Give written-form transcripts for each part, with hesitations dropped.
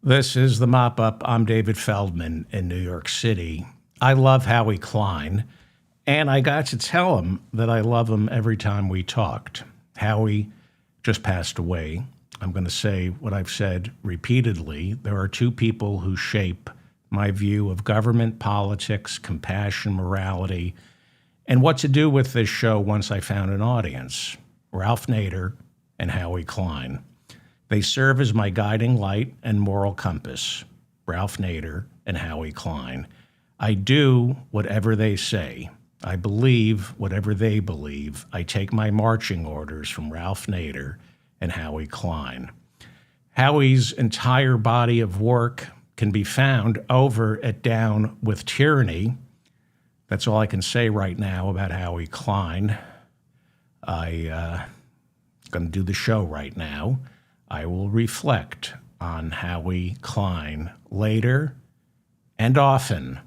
This is the Mop Up. I'm David Feldman in New York City. I love Howie Klein, and I got to tell him that I love him every time we talked. Howie just passed away. I'm going to say what I've said repeatedly. There are two people who shape my view of government, politics, compassion, morality, and what to do with this show once I found an audience. Ralph Nader and Howie Klein. They serve as my guiding light and moral compass. Ralph Nader and Howie Klein. I do whatever they say. I believe whatever they believe. I take my marching orders from Ralph Nader and Howie Klein. Howie's entire body of work can be found over at Down with Tyranny. That's all I can say right now about Howie Klein. I'm going to do the show right now. I will reflect on Howie Klein later and often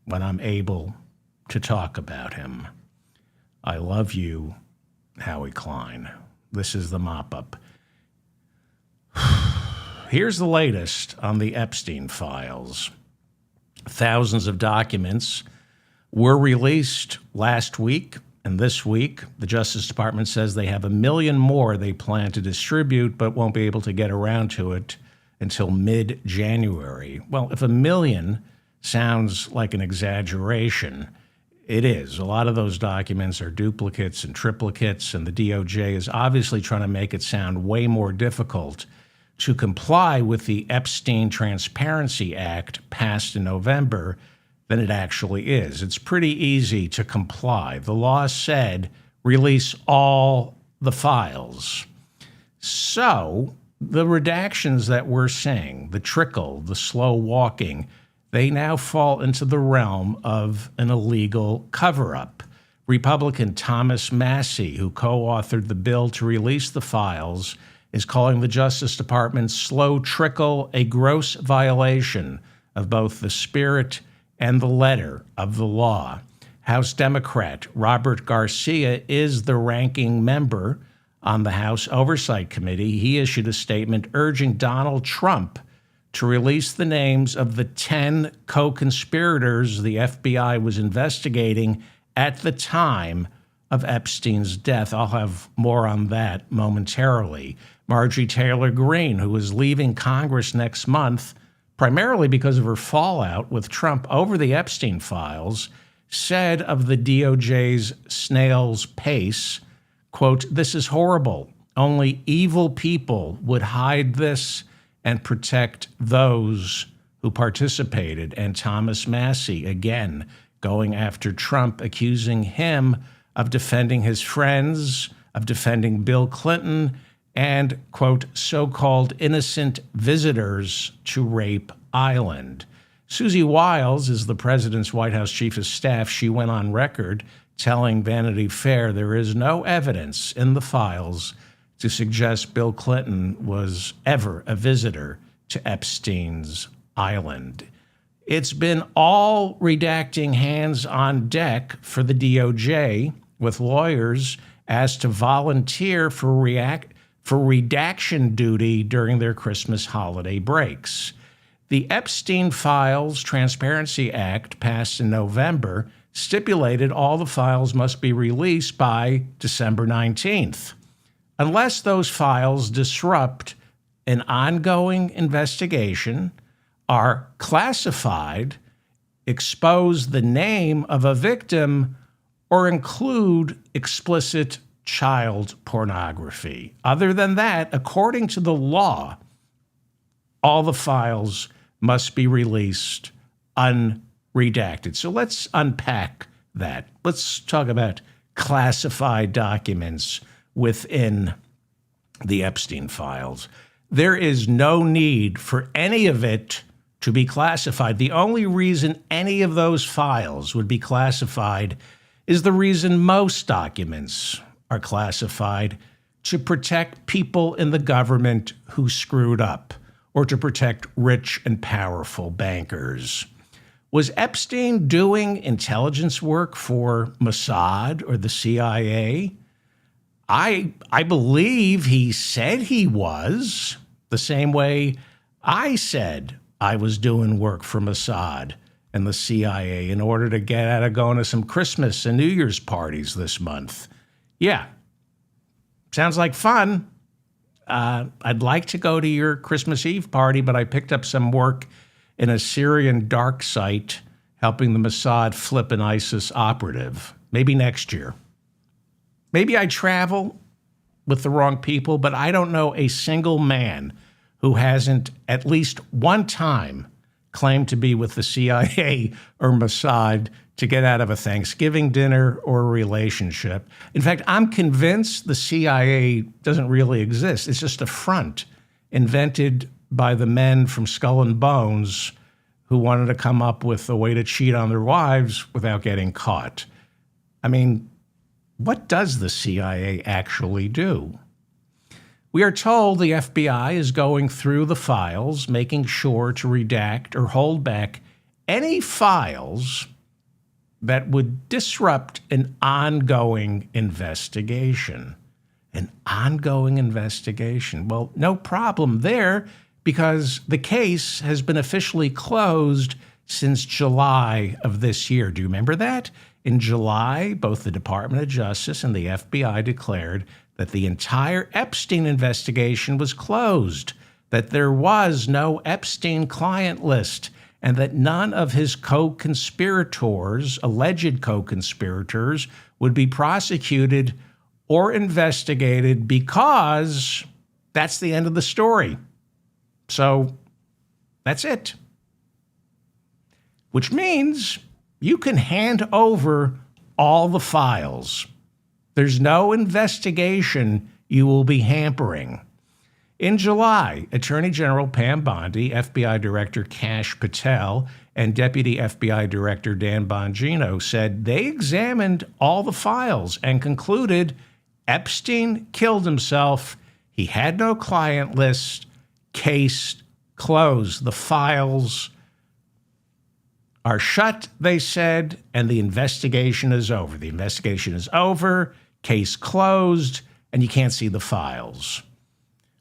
when I'm able to talk about him. I love you, Howie Klein. This is the mop-up. Here's the latest on the Epstein files. Thousands of documents were released last week. And this week, the Justice Department says they have 1 million more they plan to distribute, but won't be able to get around to it until mid-January. Well, if 1 million sounds like an exaggeration, it is. A lot of those documents are duplicates and triplicates, and the DOJ is obviously trying to make it sound way more difficult to comply with the Epstein Transparency Act passed in November than it actually is. It's pretty easy to comply. The law said release all the files. So the redactions that we're seeing, the trickle, the slow walking, they now fall into the realm of an illegal cover-up. Republican Thomas Massie, who co-authored the bill to release the files, is calling the Justice Department's slow trickle a gross violation of both the spirit and the letter of the law. House Democrat Robert Garcia is the ranking member on the House Oversight Committee. He issued a statement urging Donald Trump to release the names of the 10 co-conspirators the FBI was investigating at the time of Epstein's death. I'll have more on that momentarily. Marjorie Taylor Greene, who is leaving Congress next month, primarily because of her fallout with Trump over the Epstein files, said of the DOJ's snail's pace, quote, "This is horrible. Only evil people would hide this and protect those who participated." And Thomas Massie, again, going after Trump, accusing him of defending his friends, of defending Bill Clinton, and, quote, so-called innocent visitors to Rape Island. Susie Wiles is the president's White House chief of staff. She went on record telling Vanity Fair there is no evidence in the files to suggest Bill Clinton was ever a visitor to Epstein's island. It's been all redacting hands on deck for the DOJ, with lawyers asked to volunteer for redaction duty during their Christmas holiday breaks. The Epstein Files Transparency Act, passed in November, stipulated all the files must be released by December 19th. Unless those files disrupt an ongoing investigation, are classified, expose the name of a victim, or include explicit child pornography. Other than that, according to the law, all the files must be released unredacted. So let's unpack that. Let's talk about classified documents within the Epstein files. There is no need for any of it to be classified. The only reason any of those files would be classified is the reason most documents are classified: to protect people in the government who screwed up, or to protect rich and powerful bankers. Was Epstein doing intelligence work for Mossad or the CIA? I believe he said he was, the same way I said I was doing work for Mossad and the CIA in order to get out of going to some Christmas and New Year's parties this month. Yeah, sounds like fun. I'd like to go to your Christmas Eve party, but I picked up some work in a Syrian dark site helping the Mossad flip an ISIS operative. Maybe next year. Maybe I travel with the wrong people, but I don't know a single man who hasn't at least one time claimed to be with the CIA or Mossad to get out of a Thanksgiving dinner or a relationship. In fact, I'm convinced the CIA doesn't really exist. It's just a front invented by the men from Skull and Bones who wanted to come up with a way to cheat on their wives without getting caught. I mean, what does the CIA actually do? We are told the FBI is going through the files, making sure to redact or hold back any files that would disrupt an ongoing investigation. An ongoing investigation. Well, no problem there because the case has been officially closed since July of this year. Do you remember that? In July, both the Department of Justice and the FBI declared that the entire Epstein investigation was closed, that there was no Epstein client list, and that none of his co-conspirators, alleged co-conspirators, would be prosecuted or investigated because that's the end of the story. So that's it. Which means you can hand over all the files. There's no investigation you will be hampering. In July, Attorney General Pam Bondi, FBI Director Kash Patel, and Deputy FBI Director Dan Bongino said they examined all the files and concluded Epstein killed himself. He had no client list. Case closed. The files are shut, they said, and the investigation is over. The investigation is over, case closed, and you can't see the files.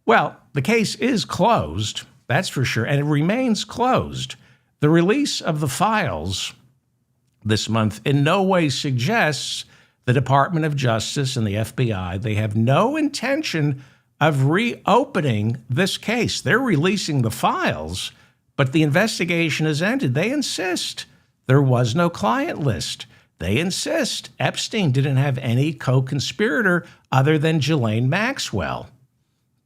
Well, the case is closed, that's for sure, and it remains closed. The release of the files this month in no way suggests the Department of Justice and the FBI, they have no intention of reopening this case. They're releasing the files, but the investigation has ended. They insist there was no client list. They insist Epstein didn't have any co-conspirator other than Ghislaine Maxwell.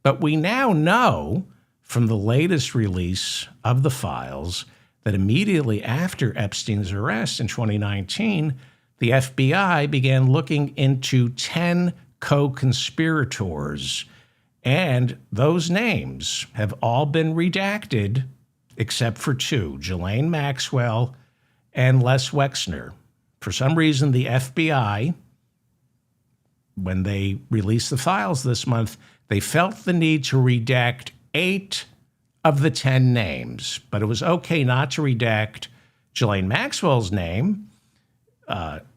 But we now know from the latest release of the files that immediately after Epstein's arrest in 2019, the FBI began looking into 10 co-conspirators. And those names have all been redacted except for two, Ghislaine Maxwell and Les Wexner. For some reason, the FBI, when they released the files this month, they felt the need to redact 8 of the 10 names. But it was okay not to redact Ghislaine Maxwell's name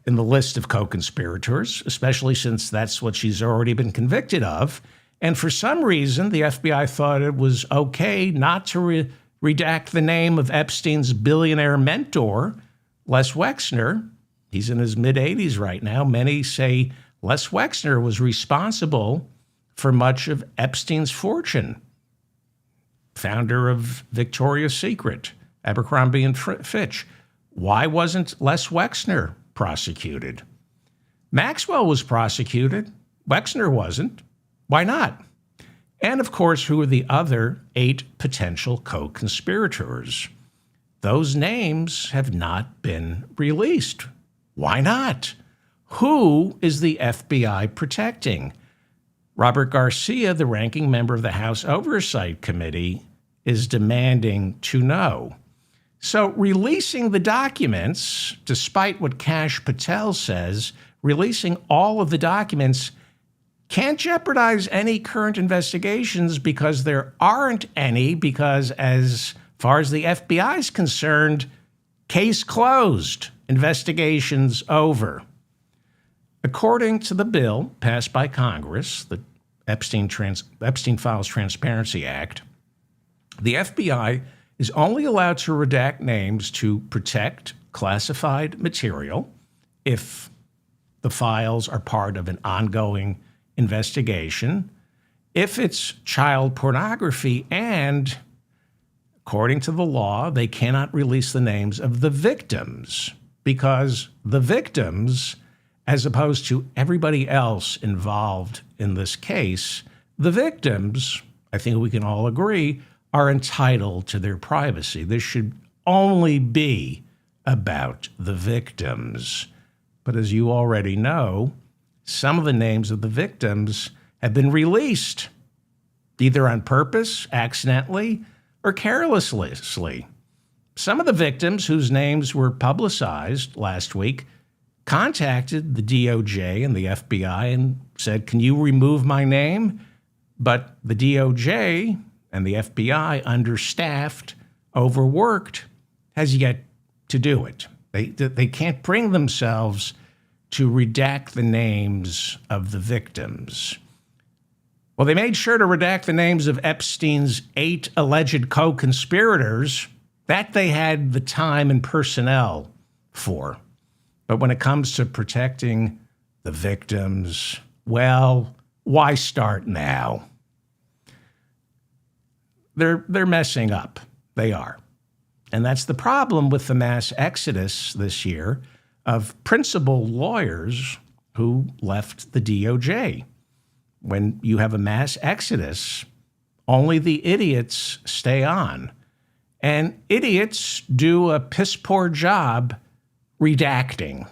in the list of co-conspirators, especially since that's what she's already been convicted of. And for some reason, the FBI thought it was okay not to redact the name of Epstein's billionaire mentor, Les Wexner. He's in his mid-80s right now. Many say Les Wexner was responsible for much of Epstein's fortune. Founder of Victoria's Secret, Abercrombie and Fitch. Why wasn't Les Wexner prosecuted? Maxwell was prosecuted. Wexner wasn't. Why not? And of course, who are the other 8 potential co-conspirators? Those names have not been released. Why not? Who is the FBI protecting? Robert Garcia, the ranking member of the House Oversight Committee, is demanding to know. So releasing the documents, despite what Kash Patel says, releasing all of the documents can't jeopardize any current investigations because there aren't any, because as far as the FBI is concerned, case closed, investigations over. According to the bill passed by Congress, the Epstein Files Transparency Act, The FBI is only allowed to redact names to protect classified material if the files are part of an ongoing investigation, if it's child pornography, and according to the law, they cannot release the names of the victims because the victims, as opposed to everybody else involved in this case, the victims, I think we can all agree, are entitled to their privacy. This should only be about the victims. But as you already know, some of the names of the victims have been released, either on purpose, accidentally, or carelessly. Some of the victims whose names were publicized last week contacted the DOJ and the FBI and said, "Can you remove my name?" But the DOJ and the FBI, understaffed, overworked, has yet to do it. They can't bring themselves to redact the names of the victims. Well, they made sure to redact the names of Epstein's 8 alleged co-conspirators. That they had the time and personnel for. But when it comes to protecting the victims, well, why start now? They're messing up. They are. And that's the problem with the mass exodus this year of principal lawyers who left the DOJ. When you have a mass exodus, only the idiots stay on. And idiots do a piss-poor job redacting.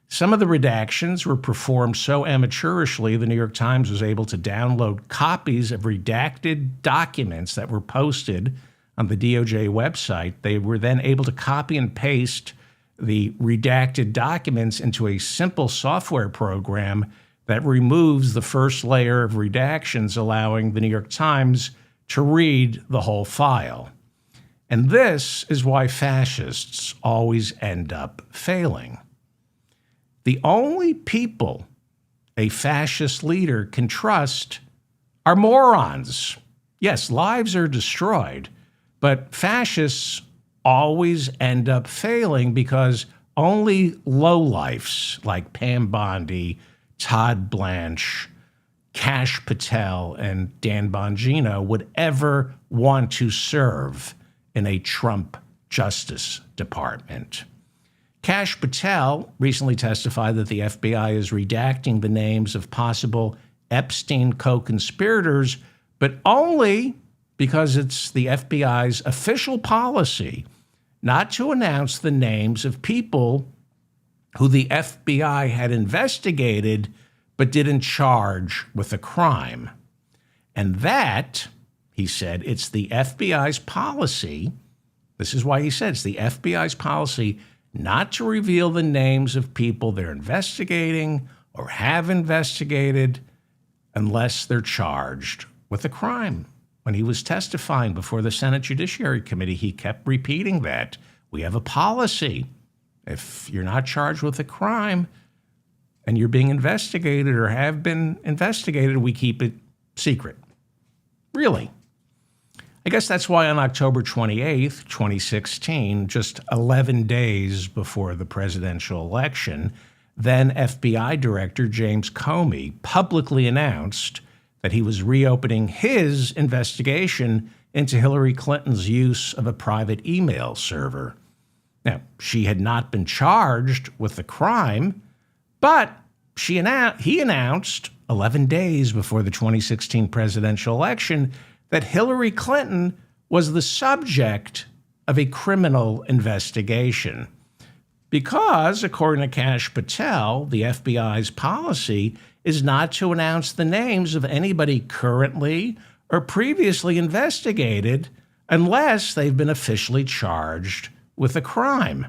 Some of the redactions were performed so amateurishly, the New York Times was able to download copies of redacted documents that were posted on the DOJ website. They were then able to copy and paste the redacted documents into a simple software program that removes the first layer of redactions, allowing the New York Times to read the whole file. And this is why fascists always end up failing. The only people a fascist leader can trust are morons. Yes, lives are destroyed, but fascists always end up failing because only lowlifes like Pam Bondi, Todd Blanche, Kash Patel, and Dan Bongino would ever want to serve in a Trump Justice Department. Kash Patel recently testified that the FBI is redacting the names of possible Epstein co-conspirators, but only because it's the FBI's official policy not to announce the names of people who the FBI had investigated but didn't charge with a crime. And that, he said, it's the FBI's policy. This is why he said it's the FBI's policy not to reveal the names of people they're investigating or have investigated unless they're charged with a crime. When he was testifying before the Senate Judiciary Committee, he kept repeating that. We have a policy. If you're not charged with a crime and you're being investigated or have been investigated, we keep it secret. Really? I guess that's why on October 28th, 2016, just 11 days before the presidential election, then FBI Director James Comey publicly announced that he was reopening his investigation into Hillary Clinton's use of a private email server. Now, she had not been charged with the crime, but he announced 11 days before the 2016 presidential election that Hillary Clinton was the subject of a criminal investigation. Because, according to Kash Patel, the FBI's policy is not to announce the names of anybody currently or previously investigated unless they've been officially charged with a crime.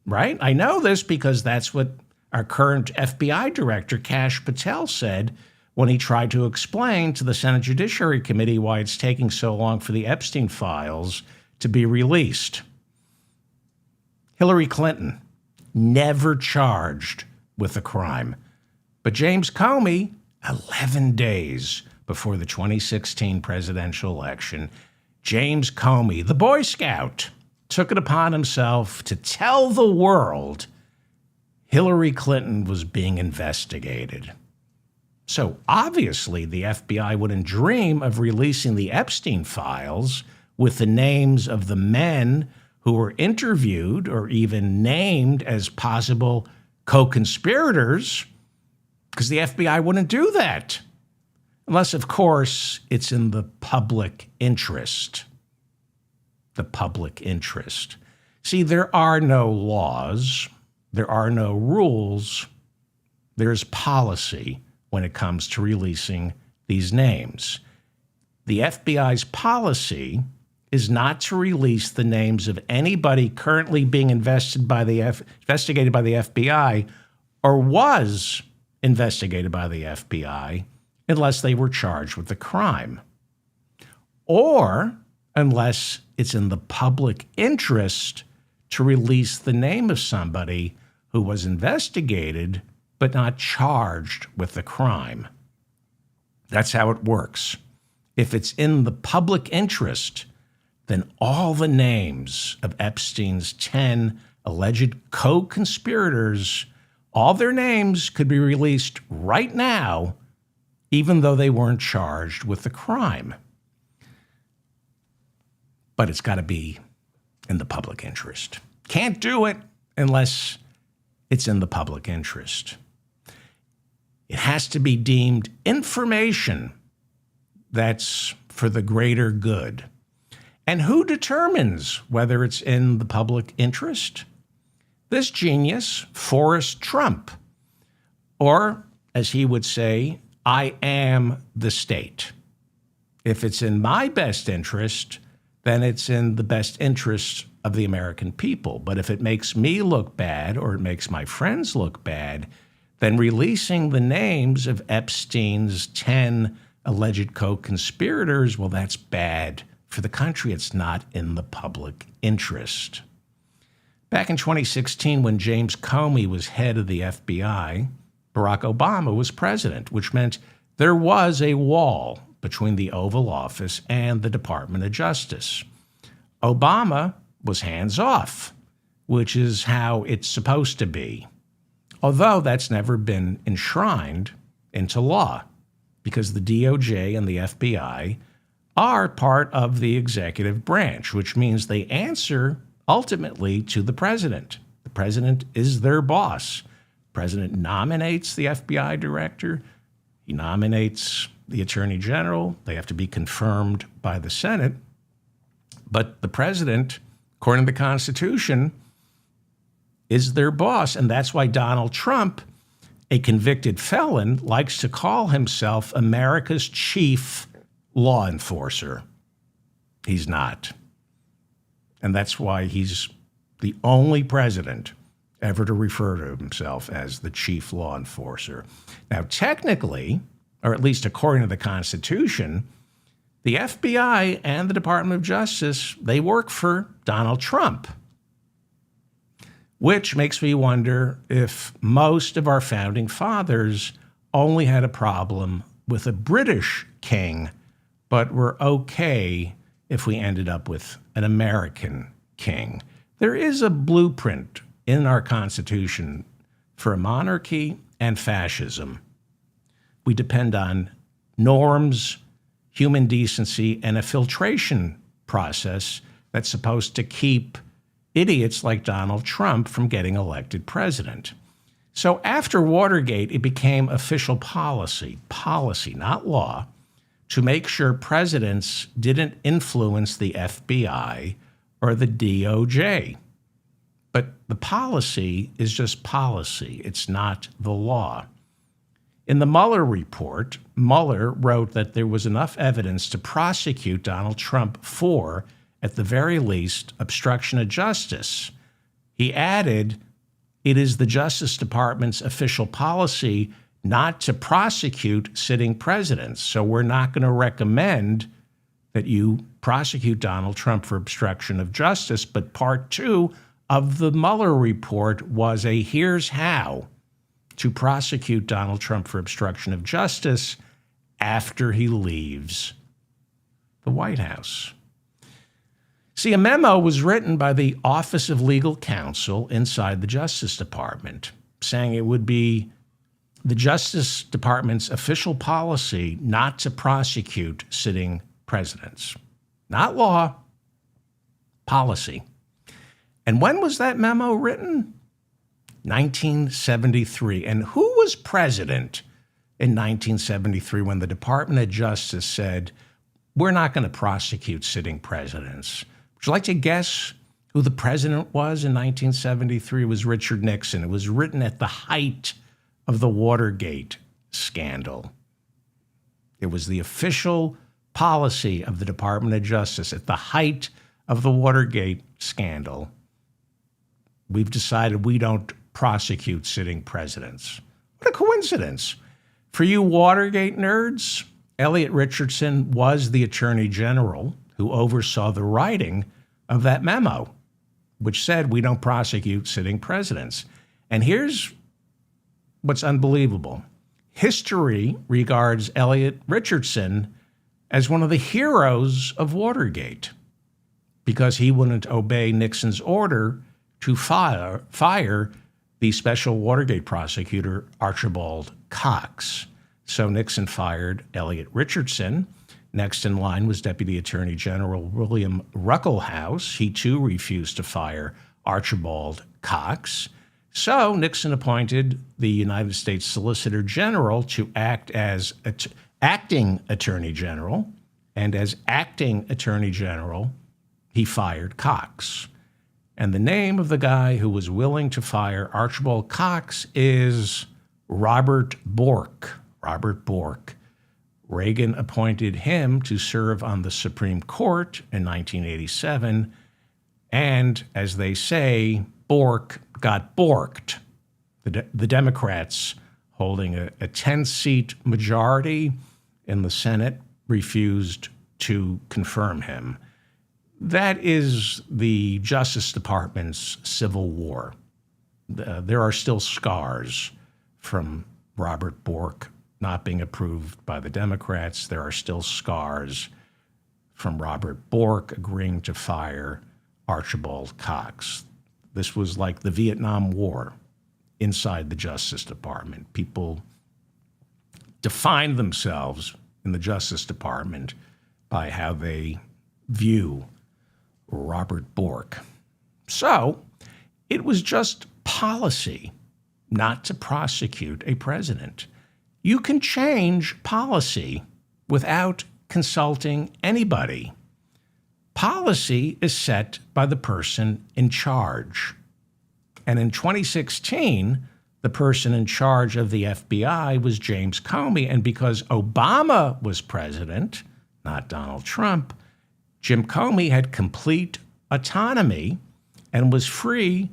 Right? I know this because that's what our current FBI director, Kash Patel, said when he tried to explain to the Senate Judiciary Committee why it's taking so long for the Epstein files to be released. Hillary Clinton, never charged with a crime. But James Comey, 11 days before the 2016 presidential election, James Comey, the Boy Scout, took it upon himself to tell the world Hillary Clinton was being investigated. So obviously the FBI wouldn't dream of releasing the Epstein files with the names of the men who were interviewed or even named as possible co-conspirators, because the FBI wouldn't do that. Unless, of course, it's in the public interest. The public interest. See, there are no laws. There are no rules. There's policy when it comes to releasing these names. The FBI's policy is not to release the names of anybody currently being investigated by the FBI or was investigated by the FBI unless they were charged with a crime, or unless it's in the public interest to release the name of somebody who was investigated but not charged with a crime. That's how it works. If it's in the public interest, then all the names of Epstein's 10 alleged co-conspirators, all their names could be released right now, even though they weren't charged with the crime. But it's got to be in the public interest. Can't do it unless it's in the public interest. It has to be deemed information that's for the greater good. And who determines whether it's in the public interest? This genius, Forrest Trump, or as he would say, I am the state. If it's in my best interest, then it's in the best interest of the American people. But if it makes me look bad or it makes my friends look bad, then releasing the names of Epstein's 10 alleged co-conspirators, well, that's bad for the country. It's not in the public interest. Back in 2016, when James Comey was head of the FBI, Barack Obama was president, which meant there was a wall between the Oval Office and the Department of Justice. Obama was hands-off, which is how it's supposed to be, although that's never been enshrined into law, because the DOJ and the FBI are part of the executive branch, which means they answer ultimately to the president. The president is their boss. The president nominates the FBI director. He nominates the attorney general. They have to be confirmed by the Senate. But the president, according to the Constitution, is their boss. And that's why Donald Trump, a convicted felon, likes to call himself America's chief law enforcer. He's not. And that's why he's the only president ever to refer to himself as the chief law enforcer. Now, technically, or at least according to the Constitution, the FBI and the Department of Justice, they work for Donald Trump, which makes me wonder if most of our founding fathers only had a problem with a British king, but were okay if we ended up with an American king. There is a blueprint in our Constitution for a monarchy and fascism. We depend on norms, human decency, and a filtration process that's supposed to keep idiots like Donald Trump from getting elected president. So after Watergate, it became official policy, not law, to make sure presidents didn't influence the FBI or the DOJ. But the policy is just policy. It's not the law. In the Mueller report, Mueller wrote that there was enough evidence to prosecute Donald Trump for, at the very least, obstruction of justice. He added, it is the Justice Department's official policy not to prosecute sitting presidents. So we're not going to recommend that you prosecute Donald Trump for obstruction of justice. But part 2 of the Mueller report was a here's how to prosecute Donald Trump for obstruction of justice after he leaves the White House. See, a memo was written by the Office of Legal Counsel inside the Justice Department, saying it would be the Justice Department's official policy not to prosecute sitting presidents. Not law, policy. And when was that memo written? 1973. And who was president in 1973 when the Department of Justice said, we're not going to prosecute sitting presidents? Would you like to guess who the president was in 1973? It was Richard Nixon. It was written at the height of the Watergate scandal. It was the official policy of the Department of Justice at the height of the Watergate scandal. We've decided we don't prosecute sitting presidents. What a coincidence. For you Watergate nerds, Elliot Richardson was the Attorney General who oversaw the writing of that memo, which said we don't prosecute sitting presidents. And here's what's unbelievable. History regards Elliot Richardson as one of the heroes of Watergate because he wouldn't obey Nixon's order to fire the special Watergate prosecutor, Archibald Cox. So Nixon fired Elliot Richardson. Next in line was Deputy Attorney General William Ruckelshaus. He too refused to fire Archibald Cox. So Nixon appointed the United States Solicitor General to act as acting Attorney General. And as acting Attorney General, he fired Cox. And the name of the guy who was willing to fire Archibald Cox is Robert Bork. Robert Bork. Reagan appointed him to serve on the Supreme Court in 1987. And as they say, Bork got borked. The Democrats, holding a 10-seat majority in the Senate, refused to confirm him. That is the Justice Department's civil war. There are still scars from Robert Bork not being approved by the Democrats. There are still scars from Robert Bork agreeing to fire Archibald Cox. This was like the Vietnam War inside the Justice Department. People define themselves in the Justice Department by how they view Robert Bork. So it was just policy not to prosecute a president. You can change policy without consulting anybody. Policy is set by the person in charge. And in 2016, the person in charge of the FBI was James Comey. And because Obama was president, not Donald Trump, Jim Comey had complete autonomy and was free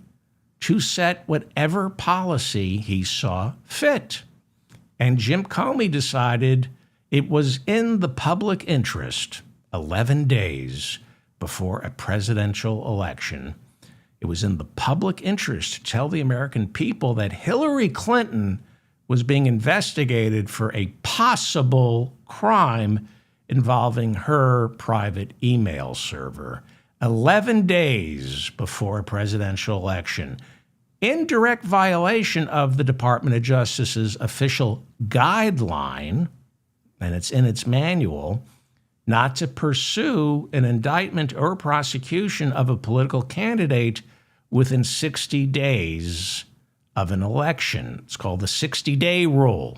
to set whatever policy he saw fit. And Jim Comey decided it was in the public interest, 11 days before a presidential election, it was in the public interest to tell the American people that Hillary Clinton was being investigated for a possible crime involving her private email server. 11 days before a presidential election, in direct violation of the Department of Justice's official guideline, and it's in its manual, not to pursue an indictment or prosecution of a political candidate within 60 days of an election. It's called the 60-day rule.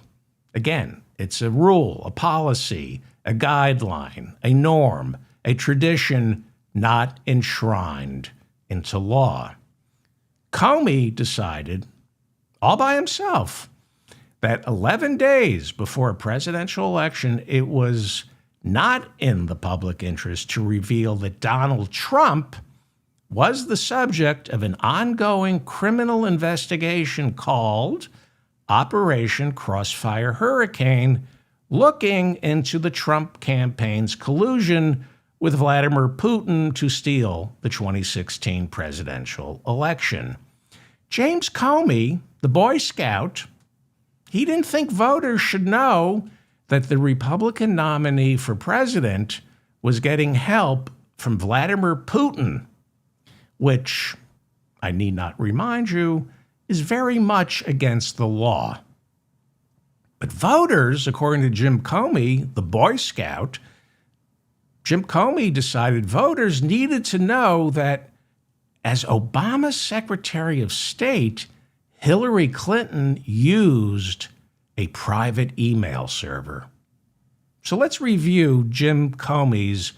Again, it's a rule, a policy, a guideline, a norm, a tradition not enshrined into law. Comey decided, all by himself, that 11 days before a presidential election, it was not in the public interest to reveal that Donald Trump was the subject of an ongoing criminal investigation called Operation Crossfire Hurricane, looking into the Trump campaign's collusion with Vladimir Putin to steal the 2016 presidential election. James Comey, the Boy Scout, he didn't think voters should know that the Republican nominee for president was getting help from Vladimir Putin, which I need not remind you is very much against the law. But voters, according to Jim Comey, the Boy Scout, Jim Comey decided voters needed to know that as Obama's Secretary of State, Hillary Clinton used a private email server. So let's review Jim Comey's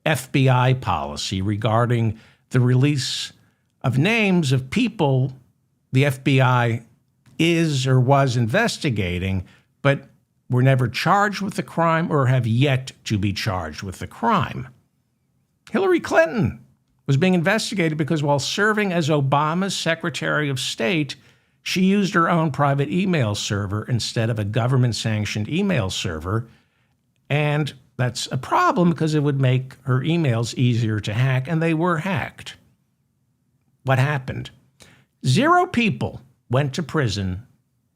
FBI policy regarding the release of names of people the FBI is or was investigating, but were never charged with the crime or have yet to be charged with the crime. Hillary Clinton was being investigated because while serving as Obama's Secretary of State, she used her own private email server instead of a government-sanctioned email server. And that's a problem because it would make her emails easier to hack, and they were hacked. What happened? 0 people went to prison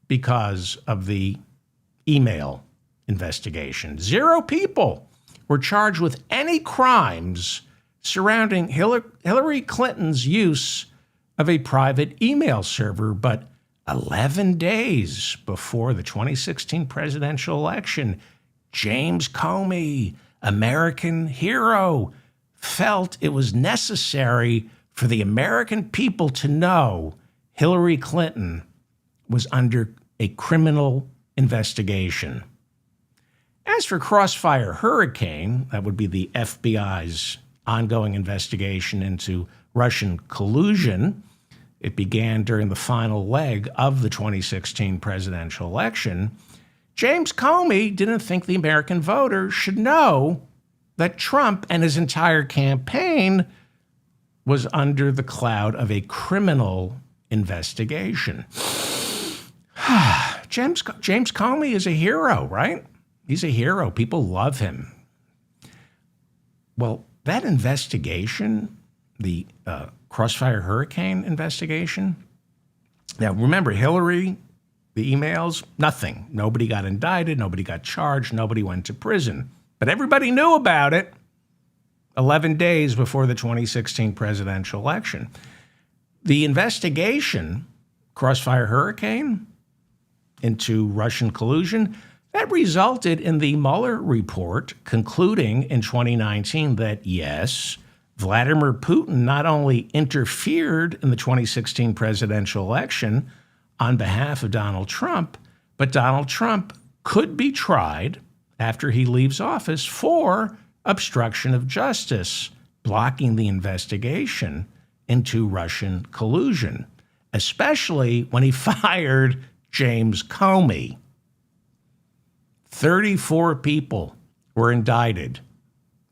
because of the email investigation. 0 people were charged with any crimes surrounding Hillary Clinton's use of a private email server. But 11 days before the 2016 presidential election, James Comey, American hero, felt it was necessary for the American people to know Hillary Clinton was under a criminal investigation. As for Crossfire Hurricane, that would be the FBI's ongoing investigation into Russian collusion. It began during the final leg of the 2016 presidential election. James Comey didn't think the American voter should know that Trump and his entire campaign was under the cloud of a criminal investigation. James Comey is a hero, right? He's a hero. People love him. Well, that investigation, the Crossfire Hurricane investigation, now remember, Hillary, the emails, nothing. Nobody got indicted. Nobody got charged. Nobody went to prison. But everybody knew about it 11 days before the 2016 presidential election. The investigation, Crossfire Hurricane, into Russian collusion, that resulted in the Mueller report concluding in 2019 that, yes, Vladimir Putin not only interfered in the 2016 presidential election on behalf of Donald Trump, but Donald Trump could be tried after he leaves office for obstruction of justice, blocking the investigation into Russian collusion, especially when he fired James Comey. 34 people were indicted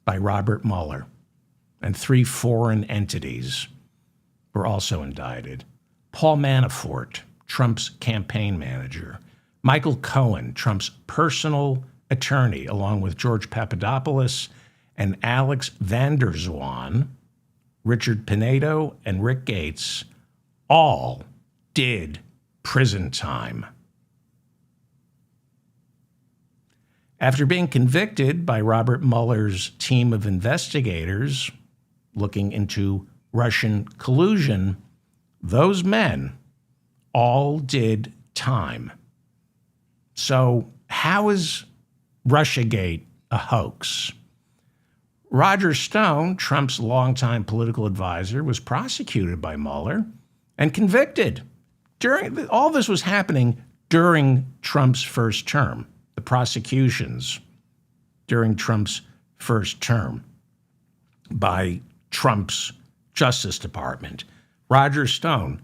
by Robert Mueller, and 3 foreign entities were also indicted. Paul Manafort, Trump's campaign manager, Michael Cohen, Trump's personal attorney, along with George Papadopoulos and Alex van der Zwaan, Richard Pinedo, and Rick Gates, all did prison time. After being convicted by Robert Mueller's team of investigators looking into Russian collusion, those men all did time. So how is Russiagate a hoax? Roger Stone, Trump's longtime political advisor, was prosecuted by Mueller and convicted. All this was happening during Trump's first term, the prosecutions during Trump's first term by Trump's Justice Department. Roger Stone,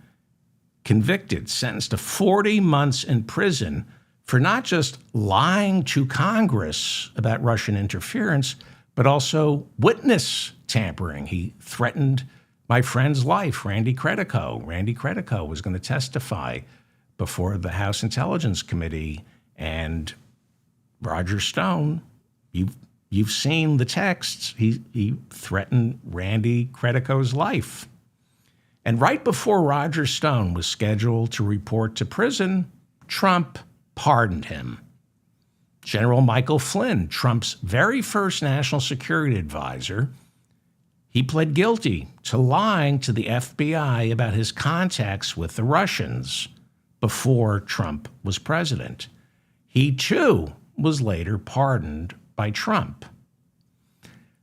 convicted, sentenced to 40 months in prison for not just lying to Congress about Russian interference, but also witness tampering. He threatened my friend's life, Randy Credico. Randy Credico was going to testify before the House Intelligence Committee, and Roger Stone, you've seen the texts. He threatened Randy Credico's life. And right before Roger Stone was scheduled to report to prison, Trump pardoned him. General Michael Flynn, Trump's very first national security advisor, He pled guilty to lying to the FBI about his contacts with the Russians before Trump was president. He, too, was later pardoned by Trump.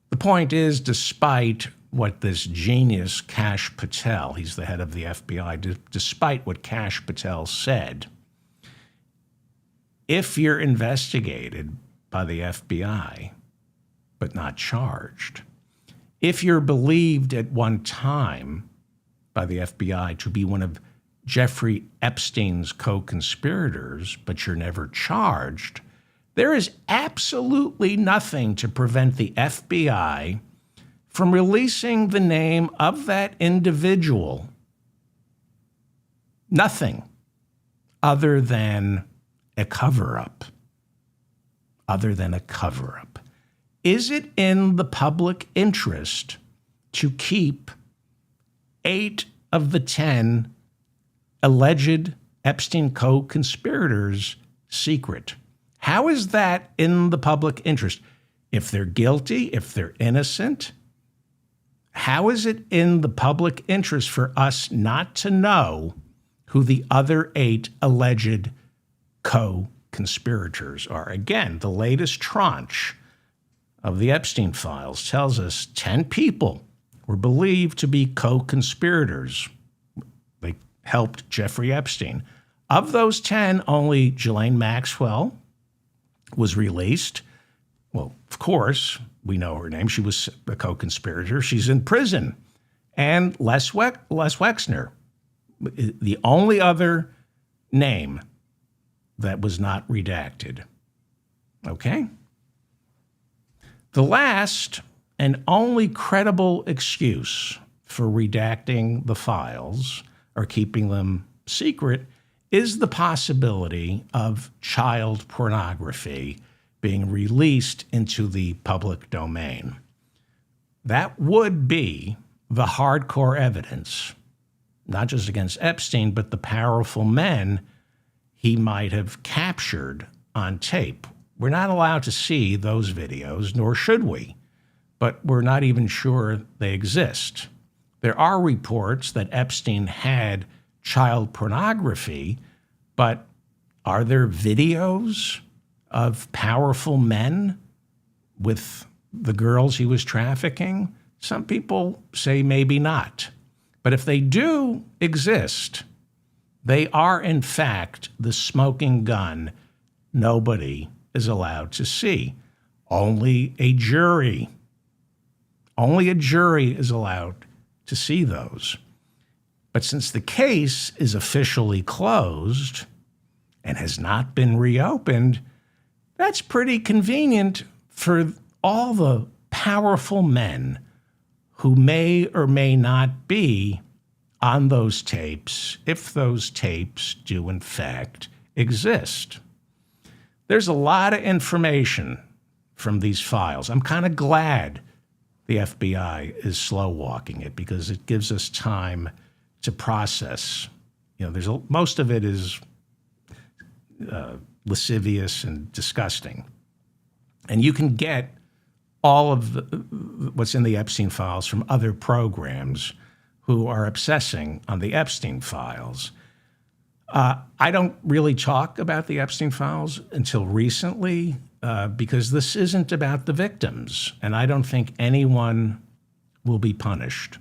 The point is, despite what this genius Kash Patel, he's the head of the FBI, despite what Kash Patel said, if you're investigated by the FBI but not charged, if you're believed at one time by the FBI to be one of Jeffrey Epstein's co-conspirators, but you're never charged, there is absolutely nothing to prevent the FBI from releasing the name of that individual. Nothing other than a cover-up. Other than a cover-up. Is it in the public interest to keep 8 of the 10 alleged Epstein co-conspirators secret? How is that in the public interest? If they're guilty, if they're innocent, how is it in the public interest for us not to know who the other 8 alleged co-conspirators are? Again, the latest tranche of the Epstein files tells us 10 people were believed to be co-conspirators. They helped Jeffrey Epstein. Of those 10, only Ghislaine Maxwell was released. Well, of course, we know her name. She was a co-conspirator. She's in prison. And Les Wexner, the only other name that was not redacted. Okay? The last and only credible excuse for redacting the files or keeping them secret is the possibility of child pornography being released into the public domain. That would be the hardcore evidence, not just against Epstein, but the powerful men he might have captured on tape. We're not allowed to see those videos, nor should we, but we're not even sure they exist. There are reports that Epstein had child pornography, but are there videos of powerful men with the girls he was trafficking? Some people say maybe not. But if they do exist, they are in fact the smoking gun nobody is allowed to see. Only a jury is allowed to see those. But since the case is officially closed and has not been reopened, that's pretty convenient for all the powerful men who may or may not be on those tapes, if those tapes do in fact exist. There's a lot of information from these files. I'm kind of glad the FBI is slow walking it because it gives us time to process. You know, most of it is lascivious and disgusting. And you can get all of what's in the Epstein files from other programs who are obsessing on the Epstein files. I don't really talk about the Epstein files until recently because this isn't about the victims, and I don't think anyone will be punished.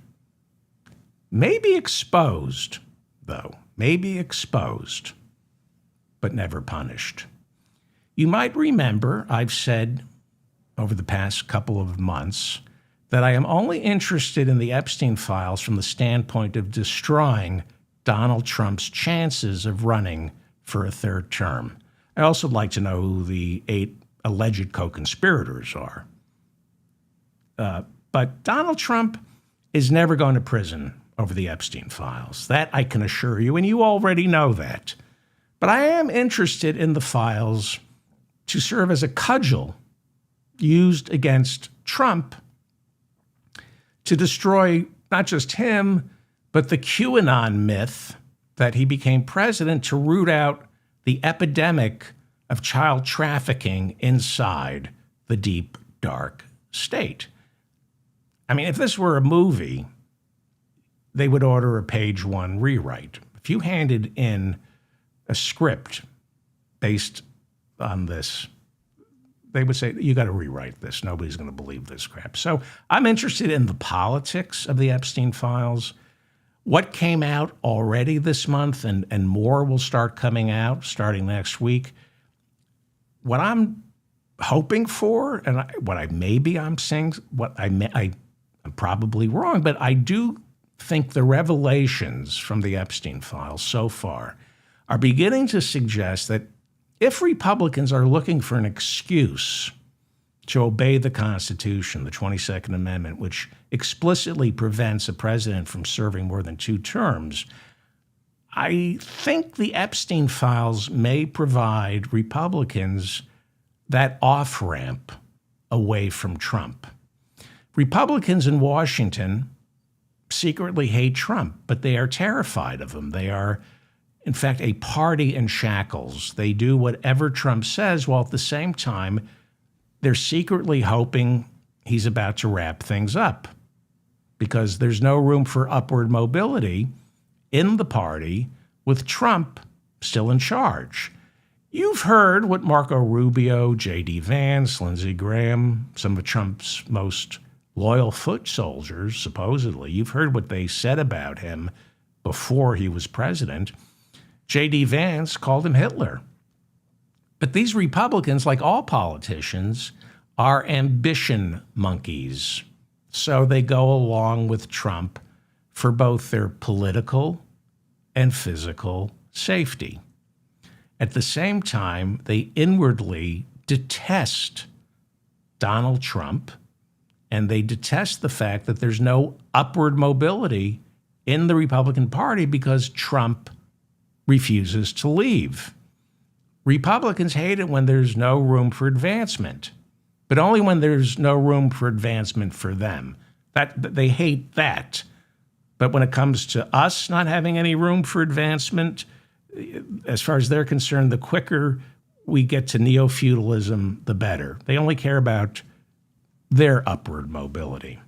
Maybe exposed, though. Maybe exposed, but never punished. You might remember I've said over the past couple of months that I am only interested in the Epstein files from the standpoint of destroying Donald Trump's chances of running for a third term. I also like to know who the 8 alleged co-conspirators are. But Donald Trump is never going to prison over the Epstein files. That I can assure you, and you already know that. But I am interested in the files to serve as a cudgel used against Trump to destroy not just him, but the QAnon myth that he became president, to root out the epidemic of child trafficking inside the deep, dark state. I mean, if this were a movie, they would order a page one rewrite. If you handed in a script based on this, they would say, you got to rewrite this. Nobody's going to believe this crap. So I'm interested in the politics of the Epstein files. What came out already this month, and more will start coming out starting next week. What I'm hoping for, and I'm saying, I'm probably wrong, but I do think the revelations from the Epstein files so far are beginning to suggest that if Republicans are looking for an excuse to obey the Constitution, the 22nd Amendment, which explicitly prevents a president from serving more than 2 terms, I think the Epstein files may provide Republicans that off-ramp away from Trump. Republicans in Washington secretly hate Trump, but they are terrified of him. They are, in fact, a party in shackles. They do whatever Trump says, while at the same time, they're secretly hoping he's about to wrap things up, because there's no room for upward mobility in the party with Trump still in charge. You've heard what Marco Rubio, J.D. Vance, Lindsey Graham, some of Trump's most loyal foot soldiers, supposedly, you've heard what they said about him before he was president. J.D. Vance called him Hitler. But these Republicans, like all politicians, are ambition monkeys. So they go along with Trump for both their political and physical safety. At the same time, they inwardly detest Donald Trump, and they detest the fact that there's no upward mobility in the Republican Party because Trump refuses to leave. Republicans hate it when there's no room for advancement, but only when there's no room for advancement for them. They hate that. But when it comes to us not having any room for advancement, as far as they're concerned, the quicker we get to neo-feudalism, the better. They only care about their upward mobility.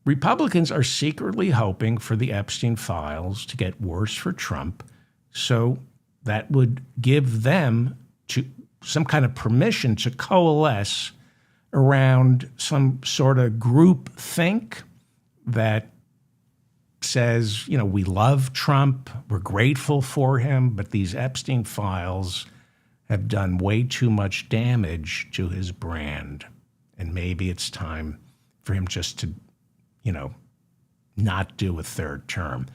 Republicans are secretly hoping for the Epstein files to get worse for Trump, so that would give them some kind of permission to coalesce around some sort of group think that says, we love Trump, we're grateful for him, but these Epstein files have done way too much damage to his brand. And maybe it's time for him just to, not do a 3rd term.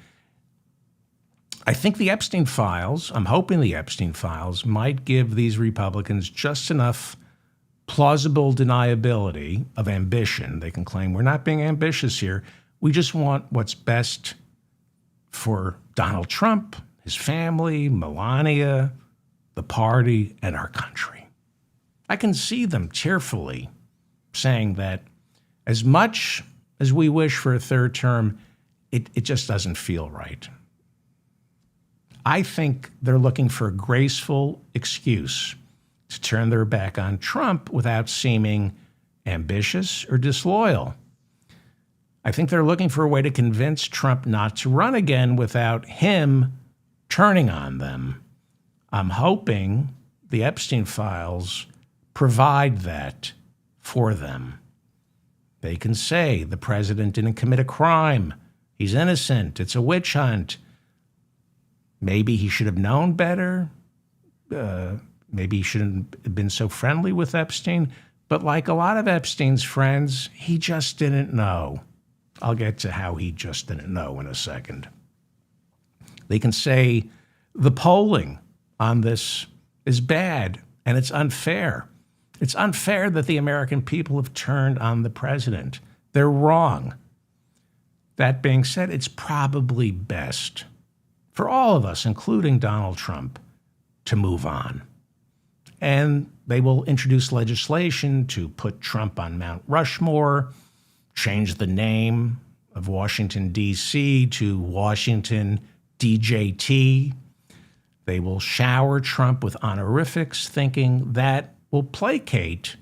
I think the Epstein files, I'm hoping the Epstein files might give these Republicans just enough plausible deniability of ambition. They can claim, we're not being ambitious here. We just want what's best for Donald Trump, his family, Melania, the party, and our country. I can see them tearfully saying that as much as we wish for a 3rd term, it just doesn't feel right. I think they're looking for a graceful excuse to turn their back on Trump without seeming ambitious or disloyal. I think they're looking for a way to convince Trump not to run again without him turning on them. I'm hoping the Epstein files provide that for them. They can say the president didn't commit a crime. He's innocent. It's a witch hunt. Maybe he should have known better. Maybe he shouldn't have been so friendly with Epstein. But like a lot of Epstein's friends, he just didn't know. I'll get to how he just didn't know in a second. They can say the polling on this is bad and it's unfair. It's unfair that the American people have turned on the president. They're wrong. That being said, it's probably best for all of us, including Donald Trump, to move on. And they will introduce legislation to put Trump on Mount Rushmore, change the name of Washington, D.C. to Washington, DJT. They will shower Trump with honorifics, thinking that will placate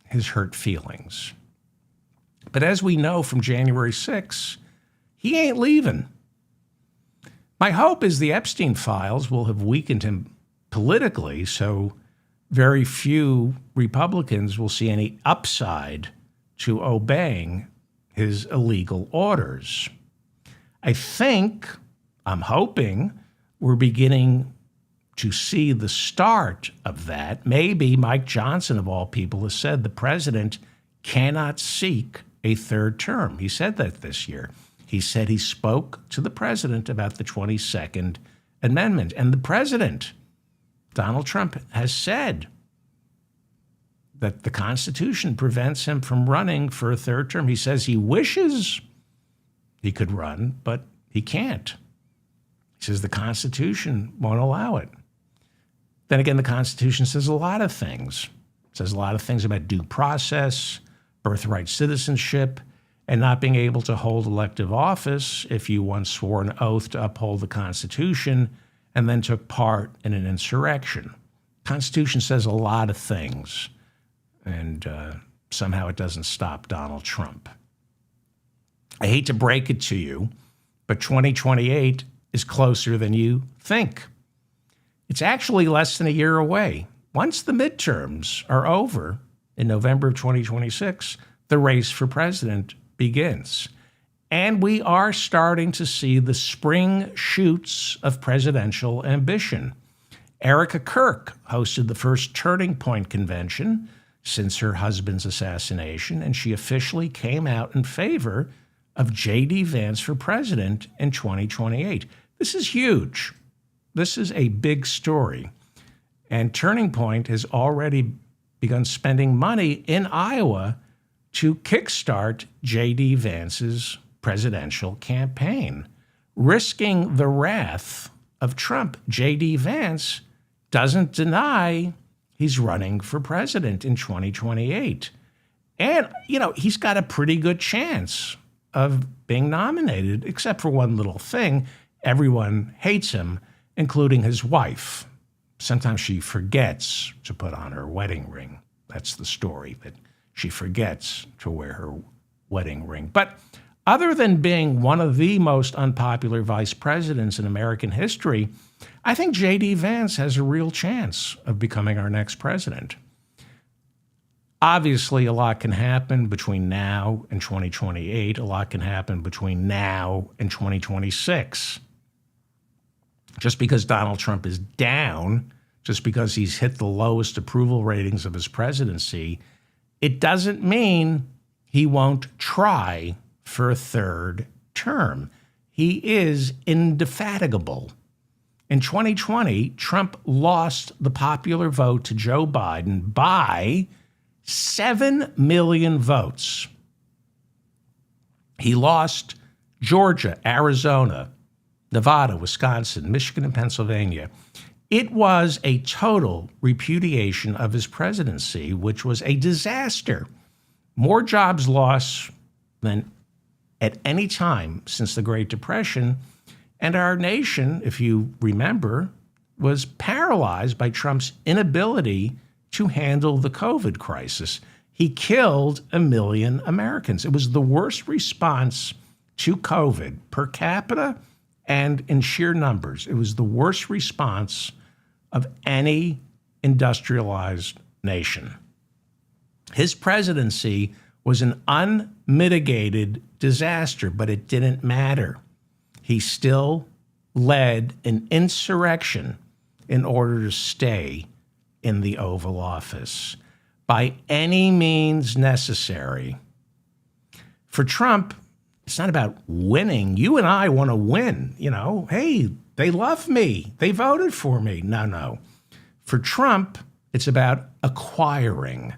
his hurt feelings. But as we know from January 6th, he ain't leaving. My hope is the Epstein files will have weakened him politically, so very few Republicans will see any upside to obeying his illegal orders. I'm hoping we're beginning to see the start of that. Maybe Mike Johnson, of all people, has said the president cannot seek a third term. He said that this year. He said he spoke to the president about the 22nd Amendment. And the president, Donald Trump, has said that the Constitution prevents him from running for a third term. He says he wishes he could run, but he can't. He says the Constitution won't allow it. Then again, the Constitution says a lot of things. It says a lot of things about due process, birthright citizenship, and not being able to hold elective office if you once swore an oath to uphold the Constitution and then took part in an insurrection. The Constitution says a lot of things, and somehow it doesn't stop Donald Trump. I hate to break it to you, but 2028 is closer than you think. It's actually less than a year away. Once the midterms are over in November of 2026, the race for president begins. And we are starting to see the spring shoots of presidential ambition. Erica Kirk hosted the first Turning Point convention since her husband's assassination, and she officially came out in favor of J.D. Vance for president in 2028. This is huge. This is a big story. And Turning Point has already begun spending money in Iowa to kickstart J.D. Vance's presidential campaign, risking the wrath of Trump. J.D. Vance doesn't deny he's running for president in 2028. And, he's got a pretty good chance of being nominated, except for one little thing. Everyone hates him, including his wife. Sometimes she forgets to put on her wedding ring. That's the story, that she forgets to wear her wedding ring. But other than being one of the most unpopular vice presidents in American history, I think J.D. Vance has a real chance of becoming our next president. Obviously, a lot can happen between now and 2028. A lot can happen between now and 2026. Just because Donald Trump is down, just because he's hit the lowest approval ratings of his presidency, it doesn't mean he won't try for a third term. He is indefatigable. In 2020, Trump lost the popular vote to Joe Biden by 7 million votes. He lost Georgia, Arizona, Nevada, Wisconsin, Michigan, and Pennsylvania. It was a total repudiation of his presidency, which was a disaster. More jobs lost than at any time since the Great Depression. And our nation, if you remember, was paralyzed by Trump's inability to handle the COVID crisis. He killed 1 million Americans. It was the worst response to COVID per capita and in sheer numbers. It was the worst response of any industrialized nation. His presidency was an unmitigated disaster, but it didn't matter. He still led an insurrection in order to stay in the Oval Office by any means necessary. For Trump, it's not about winning. You and I want to win. Hey, they love me. They voted for me. No. For Trump, it's about acquiring.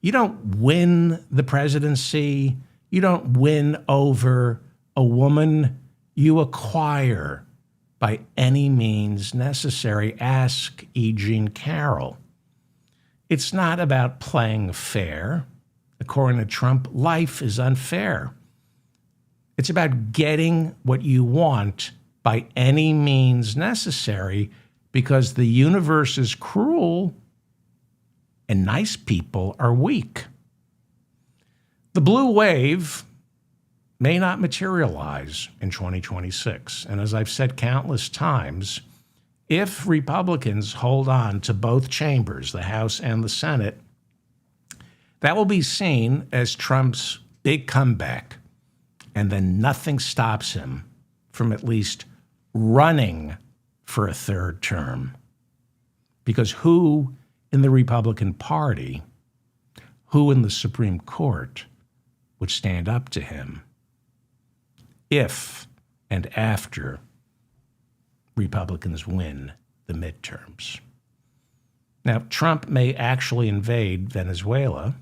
You don't win the presidency. You don't win over a woman. You acquire by any means necessary. Ask E. Jean Carroll. It's not about playing fair. According to Trump, life is unfair. It's about getting what you want by any means necessary because the universe is cruel and nice people are weak. The blue wave may not materialize in 2026. And as I've said countless times, if Republicans hold on to both chambers, the House and the Senate, that will be seen as Trump's big comeback. And then nothing stops him from at least running for a third term. Because who in the Republican Party, who in the Supreme Court would stand up to him if and after Republicans win the midterms? Now, Trump may actually invade Venezuela,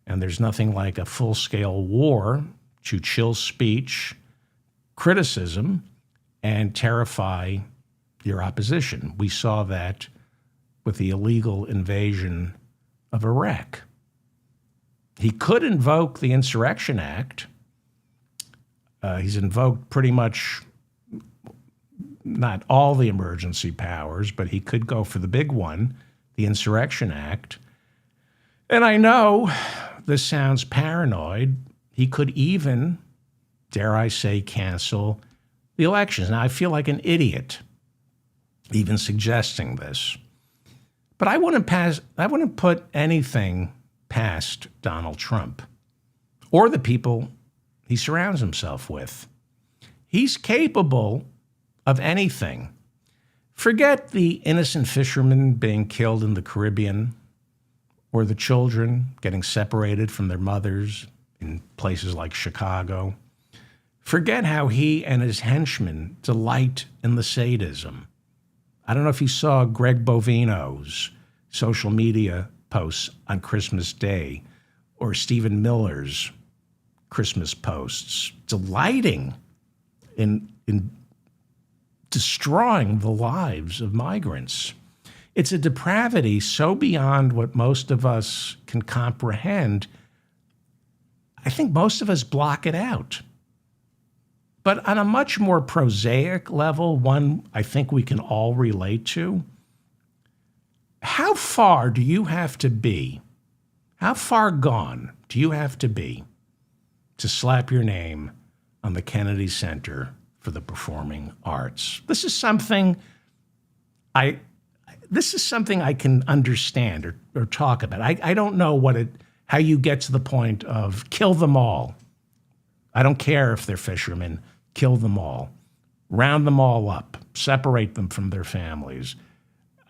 and there's nothing like a full-scale war to chill speech, criticism, and terrify your opposition. We saw that with the illegal invasion of Iraq. He could invoke the Insurrection Act. He's invoked pretty much not all the emergency powers, but he could go for the big one, the Insurrection Act. And I know this sounds paranoid. He could even, dare I say, cancel the elections. Now, I feel like an idiot even suggesting this. But I wouldn't put anything past Donald Trump or the people he surrounds himself with. He's capable of anything. Forget the innocent fishermen being killed in the Caribbean or the children getting separated from their mothers in places like Chicago. Forget how he and his henchmen delight in the sadism. I don't know if you saw Greg Bovino's social media posts on Christmas Day or Stephen Miller's Christmas posts, delighting in destroying the lives of migrants. It's a depravity so beyond what most of us can comprehend. I think most of us block it out. But on a much more prosaic level, one I think we can all relate to, how far do you have to be? How far gone do you have to be to slap your name on the Kennedy Center for the Performing Arts? This is something I can understand or talk about. I don't know how you get to the point of kill them all. I don't care if they're fishermen. Kill them all. Round them all up. Separate them from their families.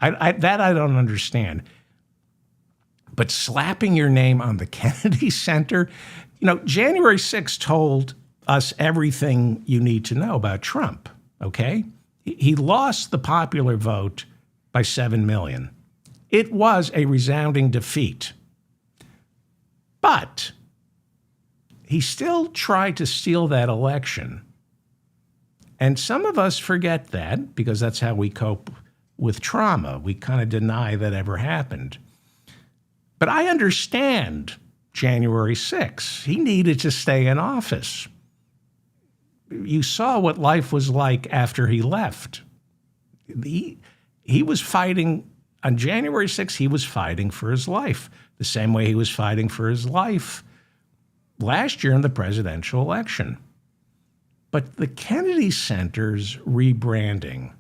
That I don't understand. But slapping your name on the Kennedy Center, January 6th told us everything you need to know about Trump, okay? He lost the popular vote by 7 million. It was a resounding defeat. But he still tried to steal that election. And some of us forget that because that's how we cope with trauma. We kind of deny that ever happened. But I understand January 6th. He needed to stay in office. You saw what life was like after he left. He was fighting, on January 6th, he was fighting for his life, the same way he was fighting for his life last year in the presidential election. But the Kennedy Center's rebranding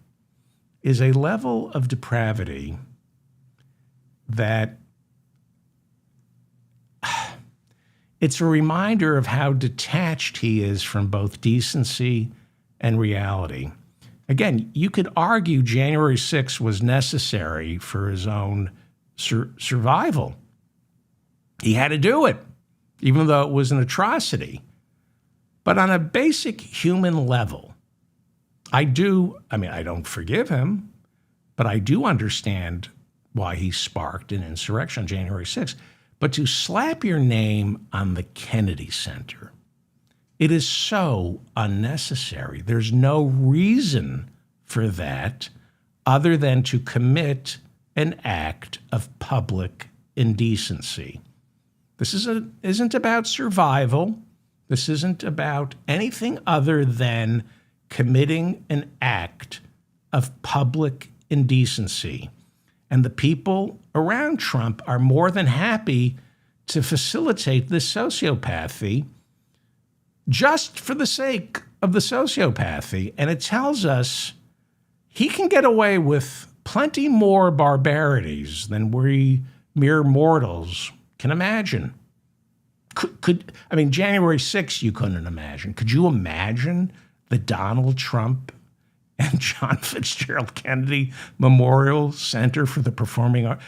is a level of depravity that it's a reminder of how detached he is from both decency and reality. Again, you could argue January 6th was necessary for his own survival. He had to do it, even though it was an atrocity. But on a basic human level, I don't forgive him, but I do understand why he sparked an insurrection on January 6th. But to slap your name on the Kennedy Center, it is so unnecessary. There's no reason for that other than to commit an act of public indecency. This isn't about survival. This isn't about anything other than committing an act of public indecency. And the people around Trump are more than happy to facilitate this sociopathy just for the sake of the sociopathy. And it tells us he can get away with plenty more barbarities than we mere mortals can imagine. January 6th, you couldn't imagine. Could you imagine the Donald Trump and John Fitzgerald Kennedy Memorial Center for the Performing Arts?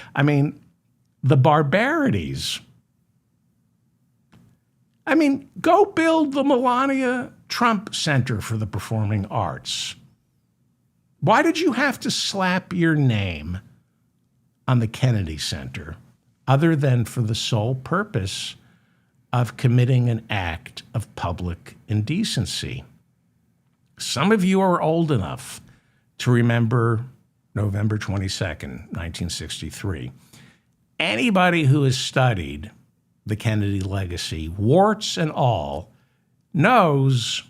The barbarities. Go build the Melania Trump Center for the Performing Arts. Why did you have to slap your name on the Kennedy Center other than for the sole purpose of committing an act of public indecency? Some of you are old enough to remember November 22nd, 1963. Anybody who has studied the Kennedy legacy, warts and all, knows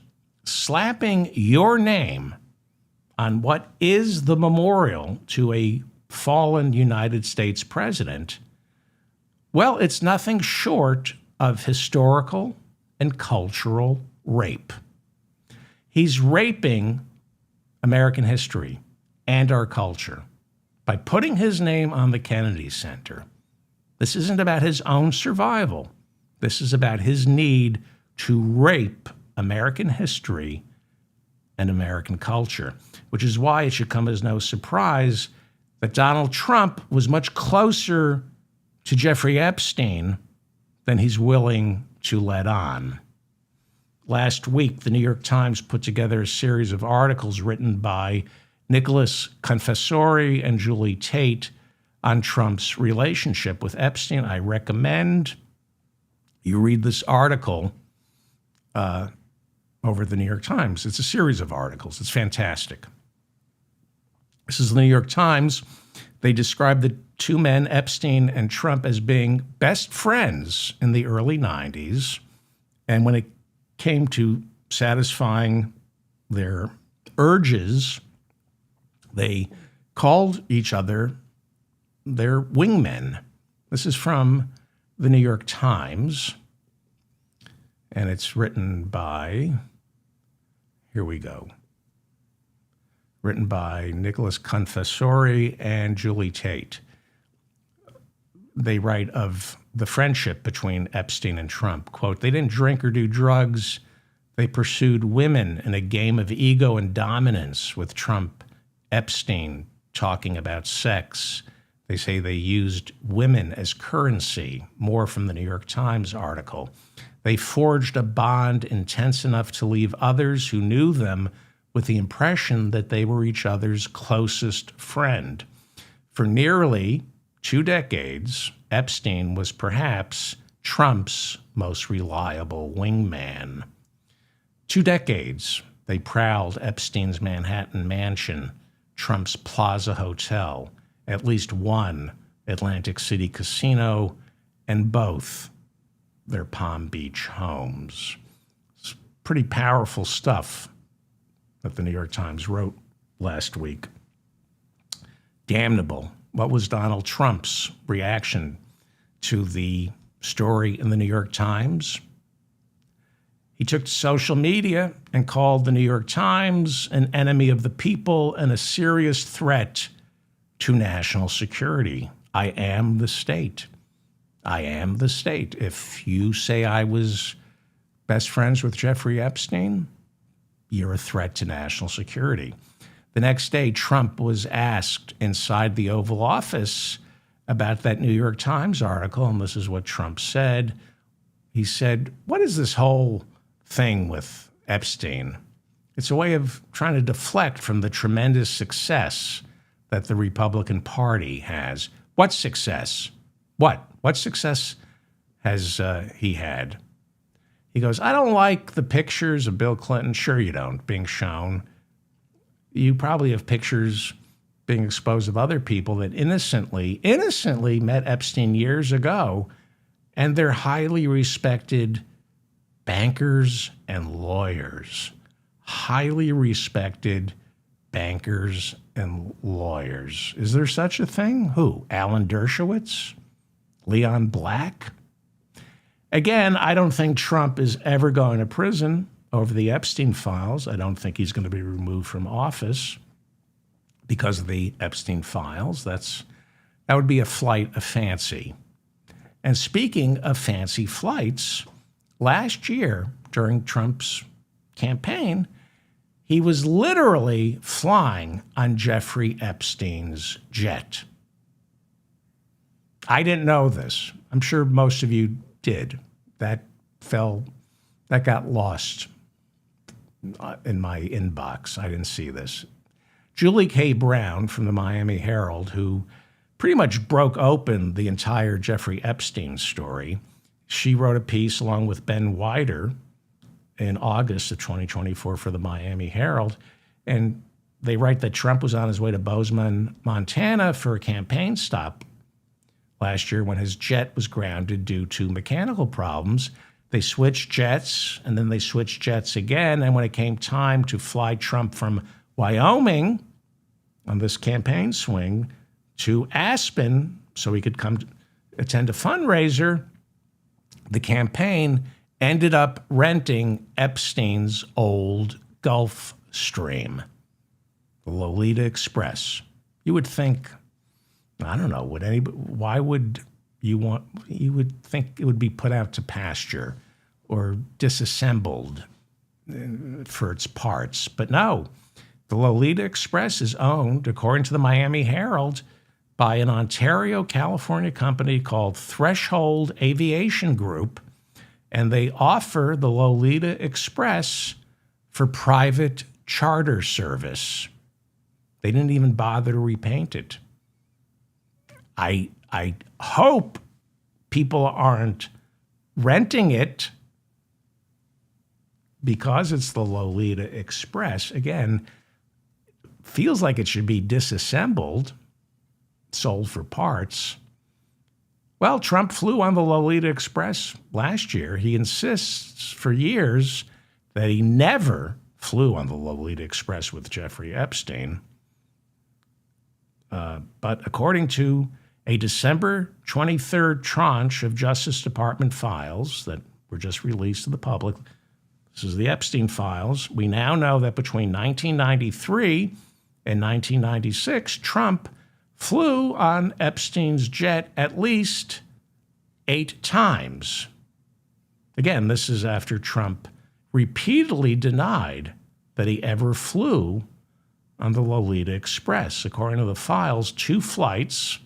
slapping your name on what is the memorial to a fallen United States president, well, it's nothing short of historical and cultural rape. He's raping American history and our culture by putting his name on the Kennedy Center. This isn't about his own survival. This is about his need to rape American history and American culture, which is why it should come as no surprise that Donald Trump was much closer to Jeffrey Epstein than he's willing to let on. Last week, the New York Times put together a series of articles written by Nicholas Confessori and Julie Tate on Trump's relationship with Epstein. I recommend you read this article over the New York Times. It's a series of articles. It's fantastic. This is the New York Times. They describe the two men, Epstein and Trump, as being best friends in the early 90s. And when it came to satisfying their urges, they called each other their wingmen. This is from the New York Times, and it's written by, here we go, written by Nicholas Confessori and Julie Tate. They write of the friendship between Epstein and Trump. Quote, they didn't drink or do drugs. They pursued women in a game of ego and dominance, with Trump, Epstein talking about sex. They say they used women as currency, more from the New York Times article. They forged a bond intense enough to leave others who knew them with the impression that they were each other's closest friend. For nearly 2 decades, Epstein was perhaps Trump's most reliable wingman. 2 decades, they prowled Epstein's Manhattan mansion, Trump's Plaza Hotel, at least one Atlantic City casino, and both their Palm Beach homes. It's pretty powerful stuff that the New York Times wrote last week. Damnable. What was Donald Trump's reaction to the story in the New York Times? He took to social media and called the New York Times an enemy of the people and a serious threat to national security. I am the state. I am the state. If you say I was best friends with Jeffrey Epstein, you're a threat to national security. The next day, Trump was asked inside the Oval Office about that New York Times article, and this is what Trump said. He said, what is this whole thing with Epstein? It's a way of trying to deflect from the tremendous success that the Republican Party has. What success? What success has he had? He goes, I don't like the pictures of Bill Clinton. Sure you don't, being shown. You probably have pictures being exposed of other people that innocently met Epstein years ago, and they're highly respected bankers and lawyers. Highly respected bankers and lawyers. Is there such a thing? Who? Alan Dershowitz? Leon Black? Again, I don't think Trump is ever going to prison over the Epstein files. I don't think he's going to be removed from office because of the Epstein files. That would be a flight of fancy. And speaking of fancy flights, last year during Trump's campaign, he was literally flying on Jeffrey Epstein's jet. I didn't know this. I'm sure most of you did. That got lost in my inbox. I didn't see this. Julie K. Brown from the Miami Herald, who pretty much broke open the entire Jeffrey Epstein story, she wrote a piece along with Ben Wider in August of 2024 for the Miami Herald, and they write that Trump was on his way to Bozeman, Montana for a campaign stop last year when his jet was grounded due to mechanical problems. They switched jets, and then they switched jets again, and when it came time to fly Trump from Wyoming on this campaign swing to Aspen so he could come attend a fundraiser, the campaign ended up renting Epstein's old Gulfstream, the Lolita Express. You would think, I don't know, why would you would think it would be put out to pasture or disassembled for its parts. But no, the Lolita Express is owned, according to the Miami Herald, by an Ontario, California company called Threshold Aviation Group, and they offer the Lolita Express for private charter service. They didn't even bother to repaint it. I hope people aren't renting it because it's the Lolita Express. Again, feels like it should be disassembled, sold for parts. Well, Trump flew on the Lolita Express last year. He insists for years that he never flew on the Lolita Express with Jeffrey Epstein. But according to a December 23rd tranche of Justice Department files that were just released to the public, this is the Epstein files, we now know that between 1993 and 1996, Trump flew on Epstein's jet at least 8 times. Again, this is after Trump repeatedly denied that he ever flew on the Lolita Express. According to the files, 2 flights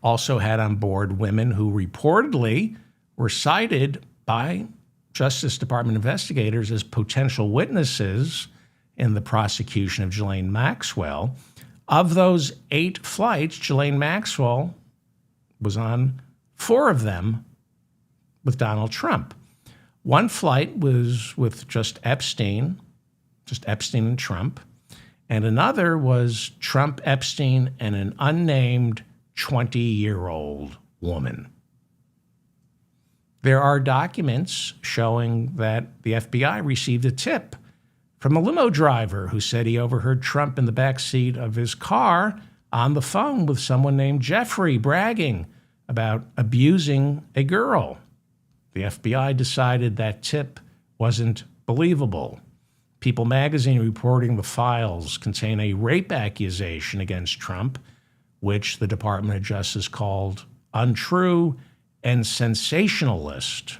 also had on board women who reportedly were cited by Justice Department investigators as potential witnesses in the prosecution of Ghislaine Maxwell. Of those 8 flights, Ghislaine Maxwell was on 4 of them with Donald Trump. 1 flight was with just Epstein and Trump, and another was Trump, Epstein, and an unnamed 20-year-old woman. There are documents showing that the FBI received a tip from a limo driver who said he overheard Trump in the backseat of his car on the phone with someone named Jeffrey bragging about abusing a girl. The FBI decided that tip wasn't believable. People magazine reporting the files contain a rape accusation against Trump, which the Department of Justice called untrue and sensationalist.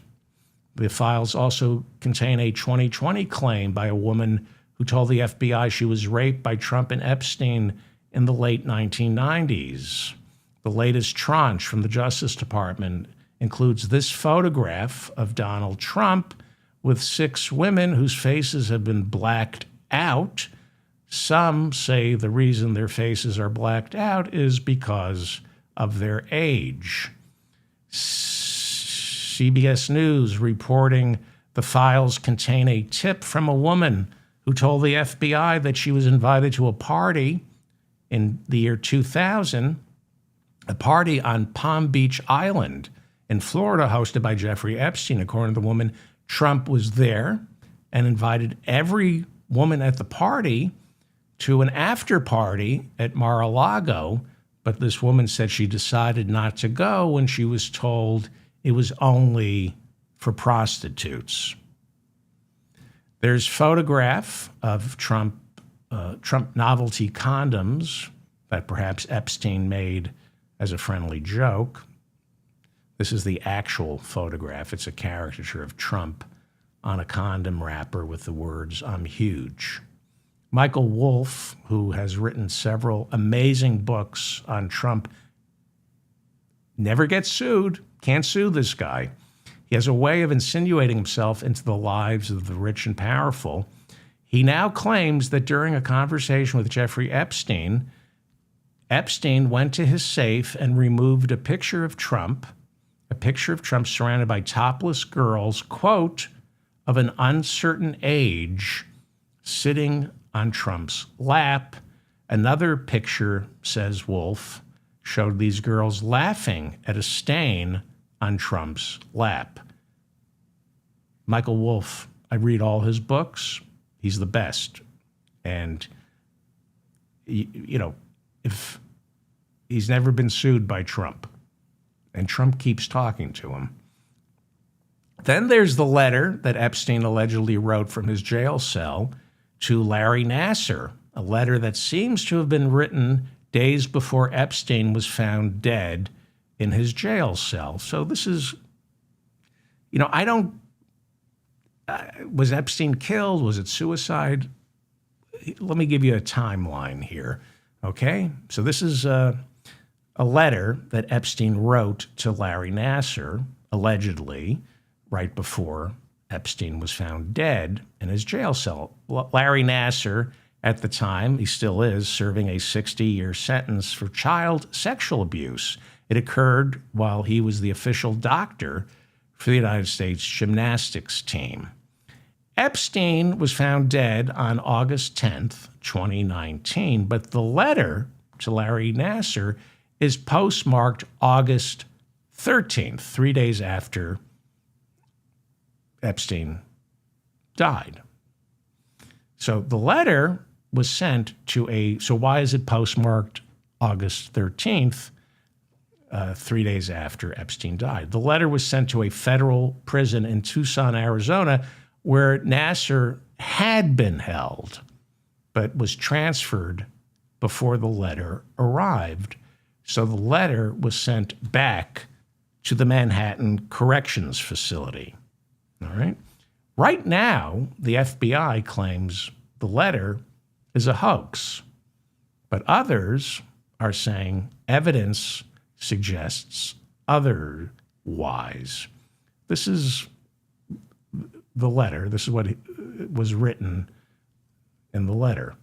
The files also contain a 2020 claim by a woman who told the FBI she was raped by Trump and Epstein in the late 1990s. The latest tranche from the Justice Department includes this photograph of Donald Trump with 6 women whose faces have been blacked out. Some say the reason their faces are blacked out is because of their age. CBS News reporting the files contain a tip from a woman who told the FBI that she was invited to a party in the year 2000, a party on Palm Beach Island in Florida hosted by Jeffrey Epstein. According to the woman, Trump was there and invited every woman at the party to an after party at Mar-a-Lago, but this woman said she decided not to go when she was told it was only for prostitutes. There's photograph of Trump novelty condoms that perhaps Epstein made as a friendly joke. This is the actual photograph. It's a caricature of Trump on a condom wrapper with the words, "I'm huge." Michael Wolff, who has written several amazing books on Trump, never gets sued, can't sue this guy. He has a way of insinuating himself into the lives of the rich and powerful. He now claims that during a conversation with Jeffrey Epstein, Epstein went to his safe and removed a picture of Trump surrounded by topless girls, quote, of an uncertain age, sitting on Trump's lap. Another picture, says Wolff, showed these girls laughing at a stain on Trump's lap. Michael Wolff, I read all his books. He's the best. And, you know, if he's never been sued by Trump, and Trump keeps talking to him. Then there's the letter that Epstein allegedly wrote from his jail cell to Larry Nasser, a letter that seems to have been written days before Epstein was found dead in his jail cell. So this is, you know, was Epstein killed? Was it suicide? Let me give you a timeline here, okay? So this is a letter that Epstein wrote to Larry Nasser, allegedly, right before Epstein was found dead in his jail cell. Larry Nasser, at the time, he still is, serving a 60-year sentence for child sexual abuse. It occurred while he was the official doctor for the United States gymnastics team. Epstein was found dead on August 10th, 2019, but the letter to Larry Nasser is postmarked August 13th, 3 days after Epstein died. So the letter was sent to so why is it postmarked August 13th, 3 days after Epstein died? The letter was sent to a federal prison in Tucson, Arizona, where Nasser had been held, but was transferred before the letter arrived. So the letter was sent back to the Manhattan Corrections Facility. All right. Right now, the FBI claims the letter is a hoax, but others are saying evidence suggests otherwise. This is the letter. This is what was written in the letter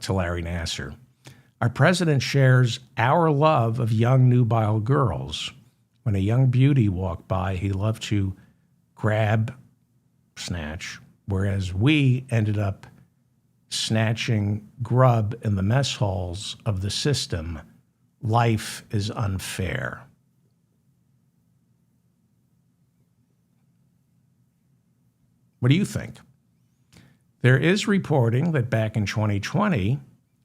to Larry Nasser. Our president shares our love of young nubile girls. When a young beauty walked by, he loved to grab, snatch, whereas we ended up snatching grub in the mess halls of the system. Life is unfair. What do you think? There is reporting that back in 2020,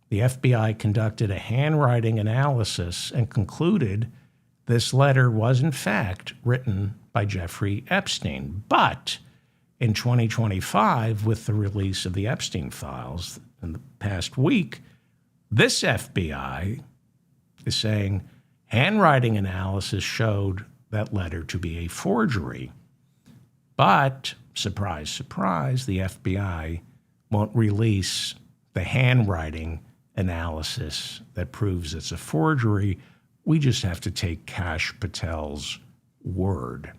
the FBI conducted a handwriting analysis and concluded this letter was in fact written by Jeffrey Epstein. But in 2025, with the release of the Epstein files in the past week, this FBI is saying handwriting analysis showed that letter to be a forgery. But, surprise, surprise, the FBI won't release the handwriting analysis that proves it's a forgery. We just have to take Kash Patel's word.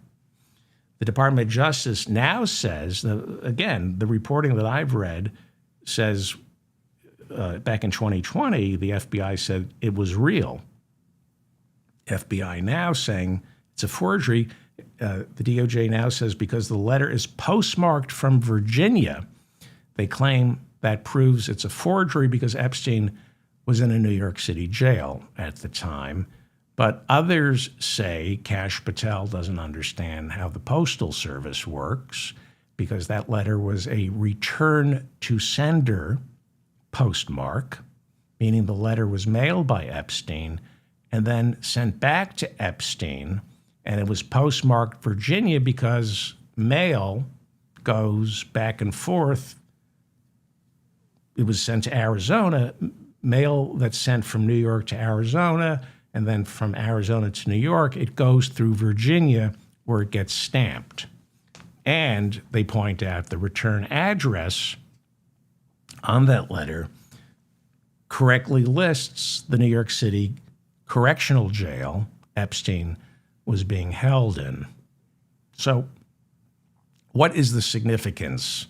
The Department of Justice now says, again, the reporting that I've read says back in 2020, the FBI said it was real. FBI now saying it's a forgery. The DOJ now says because the letter is postmarked from Virginia, they claim that proves it's a forgery because Epstein was in a New York City jail at the time. But others say Kash Patel doesn't understand how the Postal Service works because that letter was a return to sender postmark, meaning the letter was mailed by Epstein and then sent back to Epstein. And it was postmarked Virginia because mail goes back and forth. It was sent to Arizona, mail that's sent from New York to Arizona, and then from Arizona to New York, it goes through Virginia where it gets stamped. And they point out the return address on that letter correctly lists the New York City correctional jail Epstein was being held in. So what is the significance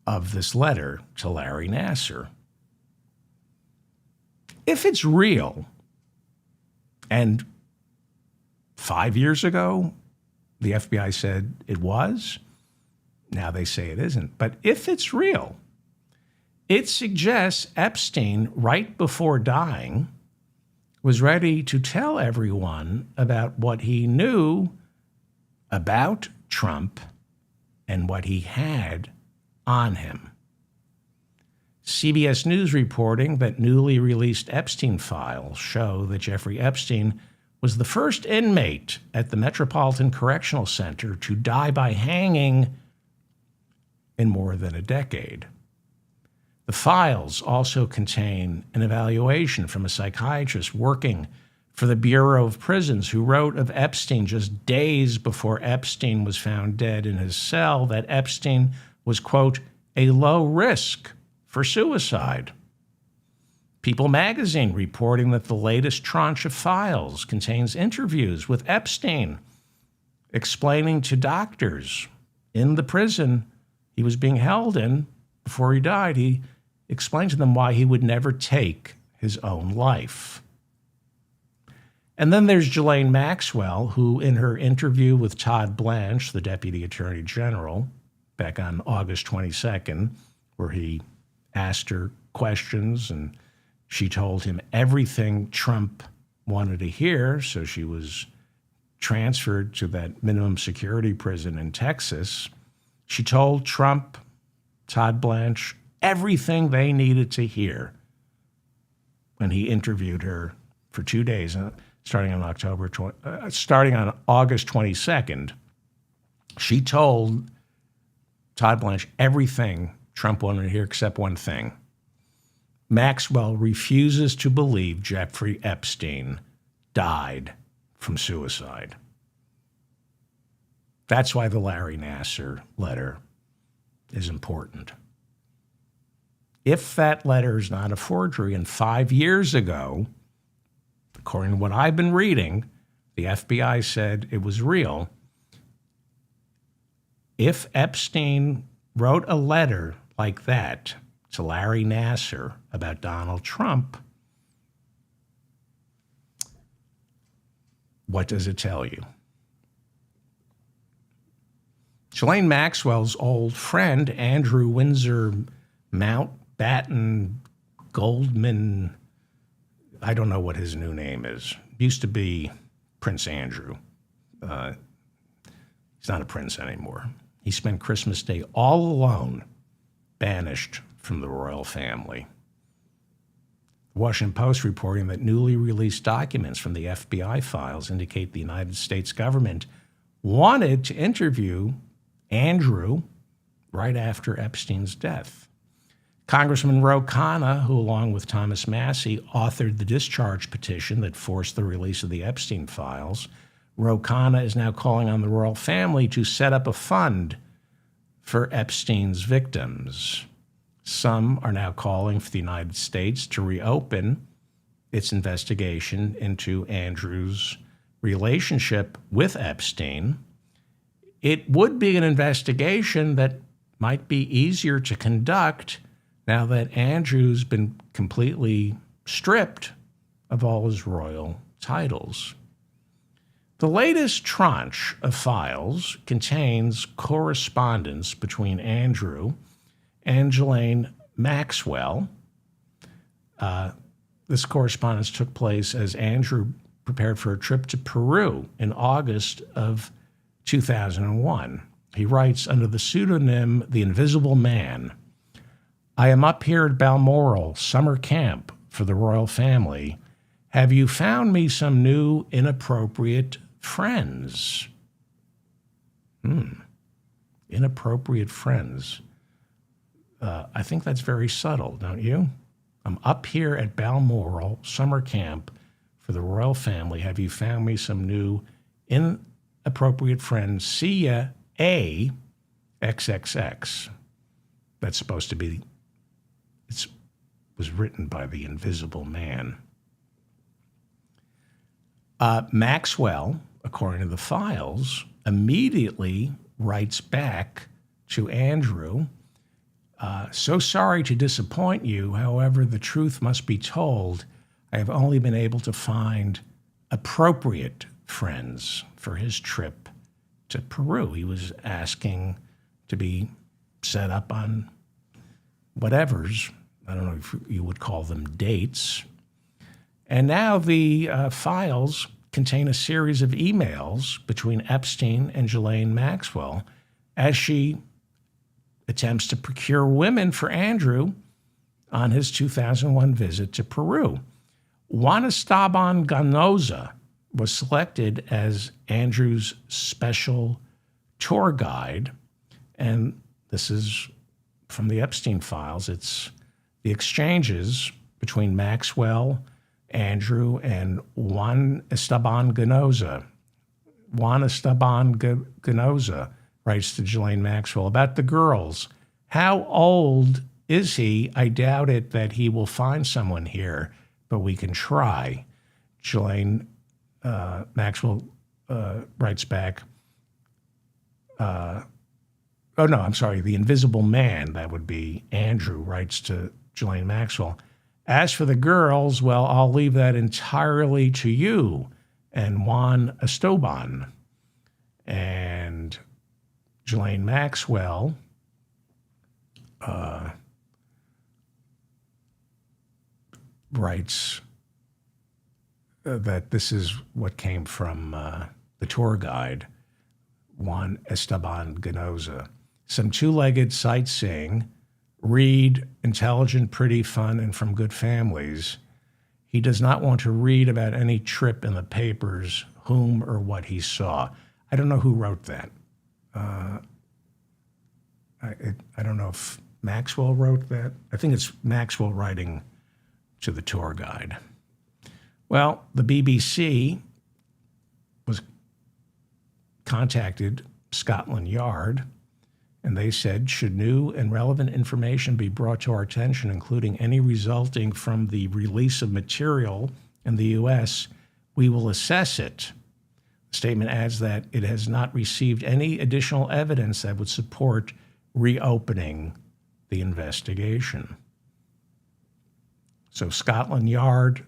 of this letter to Larry Nasser? If it's real, and 5 years ago, the FBI said it was, now they say it isn't. But if it's real, it suggests Epstein, right before dying, was ready to tell everyone about what he knew about Trump and what he had on him. CBS News reporting that newly released Epstein files show that Jeffrey Epstein was the first inmate at the Metropolitan Correctional Center to die by hanging in more than a decade. The files also contain an evaluation from a psychiatrist working for the Bureau of Prisons who wrote of Epstein just days before Epstein was found dead in his cell that Epstein was, quote, a low risk for suicide. People magazine reporting that the latest tranche of files contains interviews with Epstein explaining to doctors in the prison he was being held in before he died. He explained to them why he would never take his own life. And then there's Ghislaine Maxwell, who in her interview with Todd Blanche, the Deputy Attorney General, back on August 22nd, where he asked her questions and she told him everything Trump wanted to hear, so she was transferred to that minimum security prison in Texas. She told Trump, Todd Blanche, everything they needed to hear when he interviewed her for 2 days, starting on August 22nd. She told Todd Blanche everything Trump wanted to hear except one thing. Maxwell refuses to believe Jeffrey Epstein died from suicide. That's why the Larry Nasser letter is important. If that letter is not a forgery, and 5 years ago, according to what I've been reading, the FBI said it was real. If Epstein wrote a letter like that to Larry Nasser about Donald Trump, what does it tell you? Ghislaine Maxwell's old friend, Andrew Windsor Mountbatten Goldman, I don't know what his new name is, used to be Prince Andrew. He's not a prince anymore. He spent Christmas Day all alone, banished from the royal family. The Washington Post reporting that newly released documents from the FBI files indicate the United States government wanted to interview Andrew right after Epstein's death. Congressman Ro Khanna, who along with Thomas Massie authored the discharge petition that forced the release of the Epstein files, Ro Khanna is now calling on the royal family to set up a fund for Epstein's victims. Some are now calling for the United States to reopen its investigation into Andrew's relationship with Epstein. It would be an investigation that might be easier to conduct now that Andrew's been completely stripped of all his royal titles. The latest tranche of files contains correspondence between Andrew and Ghislaine Maxwell. This correspondence took place as Andrew prepared for a trip to Peru in August of 2001. He writes under the pseudonym The Invisible Man, I am up here at Balmoral summer camp for the royal family. Have you found me some new inappropriate friends. Inappropriate friends. I think that's very subtle, don't you? I'm up here at Balmoral summer camp for the royal family. Have you found me some new inappropriate friends? See ya, A, XXX. That's supposed to be, was written by the Invisible Man. Maxwell, according to the files, immediately writes back to Andrew, so sorry to disappoint you. However, the truth must be told. I have only been able to find appropriate friends for his trip to Peru. He was asking to be set up on whatevers. I don't know if you would call them dates. And now the files contain a series of emails between Epstein and Ghislaine Maxwell as she attempts to procure women for Andrew on his 2001 visit to Peru. Juan Esteban Ganoza was selected as Andrew's special tour guide, and this is from the Epstein files. It's the exchanges between Maxwell, Andrew, and Juan Esteban Ganoza. Juan Esteban Ganoza writes to Ghislaine Maxwell about the girls. How old is he? I doubt it that he will find someone here, but we can try. Ghislaine Maxwell writes back, the Invisible Man, that would be Andrew, writes to Ghislaine Maxwell. As for the girls, well, I'll leave that entirely to you and Juan Esteban. And Ghislaine Maxwell writes that this is what came from the tour guide, Juan Esteban Ganoza. Some two-legged sightseeing, read, intelligent, pretty, fun, and from good families. He does not want to read about any trip in the papers, whom or what he saw. I don't know who wrote that. I don't know if Maxwell wrote that. I think it's Maxwell writing to the tour guide. Well, the BBC was contacted Scotland Yard, and they said, should new and relevant information be brought to our attention, including any resulting from the release of material in the U.S., we will assess it. The statement adds that it has not received any additional evidence that would support reopening the investigation. So Scotland Yard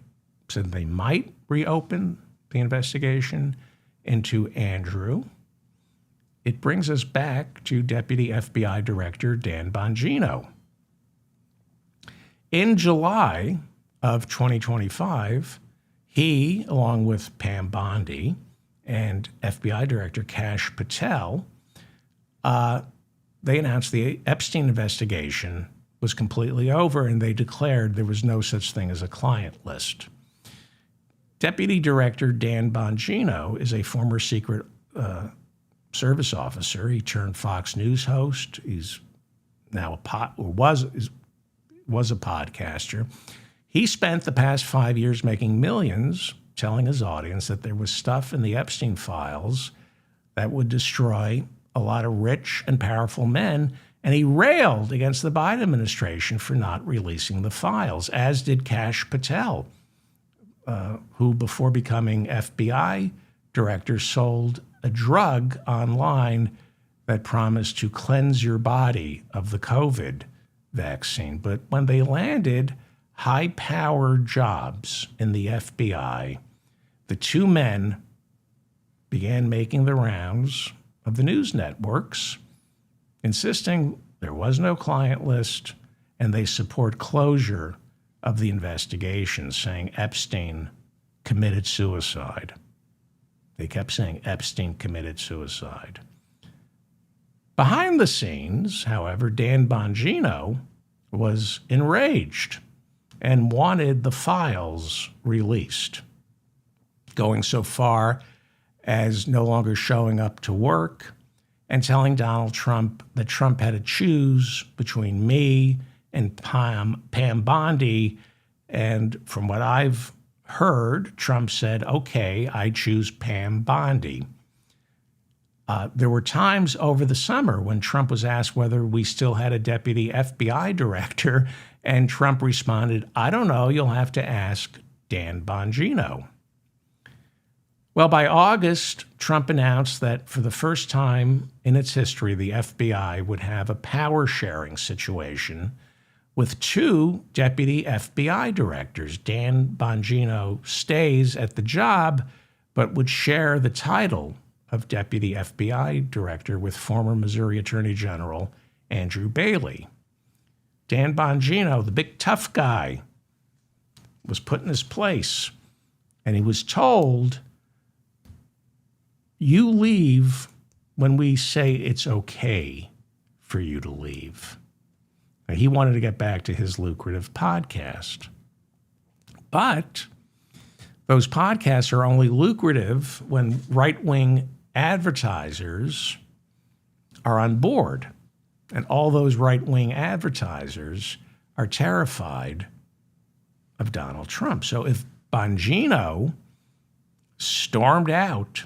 said they might reopen the investigation into Andrew. It brings us back to Deputy FBI Director Dan Bongino. In July of 2025, he, along with Pam Bondi and FBI Director Kash Patel, they announced the Epstein investigation was completely over, and they declared there was no such thing as a client list. Deputy Director Dan Bongino is a former Secret Service officer. He turned Fox News host. He's now was a podcaster. He spent the past 5 years making millions, telling his audience that there was stuff in the Epstein files that would destroy a lot of rich and powerful men, and he railed against the Biden administration for not releasing the files, as did Kash Patel, who before becoming FBI director sold a drug online that promised to cleanse your body of the COVID vaccine. But when they landed high-powered jobs in the FBI, the two men began making the rounds of the news networks, insisting there was no client list, and they support closure of the investigation, saying Epstein committed suicide. They kept saying Epstein committed suicide. Behind the scenes, however, Dan Bongino was enraged and wanted the files released, going so far as no longer showing up to work and telling Donald Trump that Trump had to choose between me and Pam Bondi. And from what I've heard, Trump said, okay, I choose Pam Bondi. There were times over the summer when Trump was asked whether we still had a deputy FBI director, and Trump responded, I don't know, you'll have to ask Dan Bongino. Well, by August, Trump announced that for the first time in its history, the FBI would have a power-sharing situation with two deputy FBI directors. Dan Bongino stays at the job, but would share the title of deputy FBI director with former Missouri Attorney General Andrew Bailey. Dan Bongino, the big tough guy, was put in his place, and he was told, you leave when we say it's okay for you to leave. Now, he wanted to get back to his lucrative podcast. But those podcasts are only lucrative when right-wing advertisers are on board. And all those right-wing advertisers are terrified of Donald Trump. So if Bongino stormed out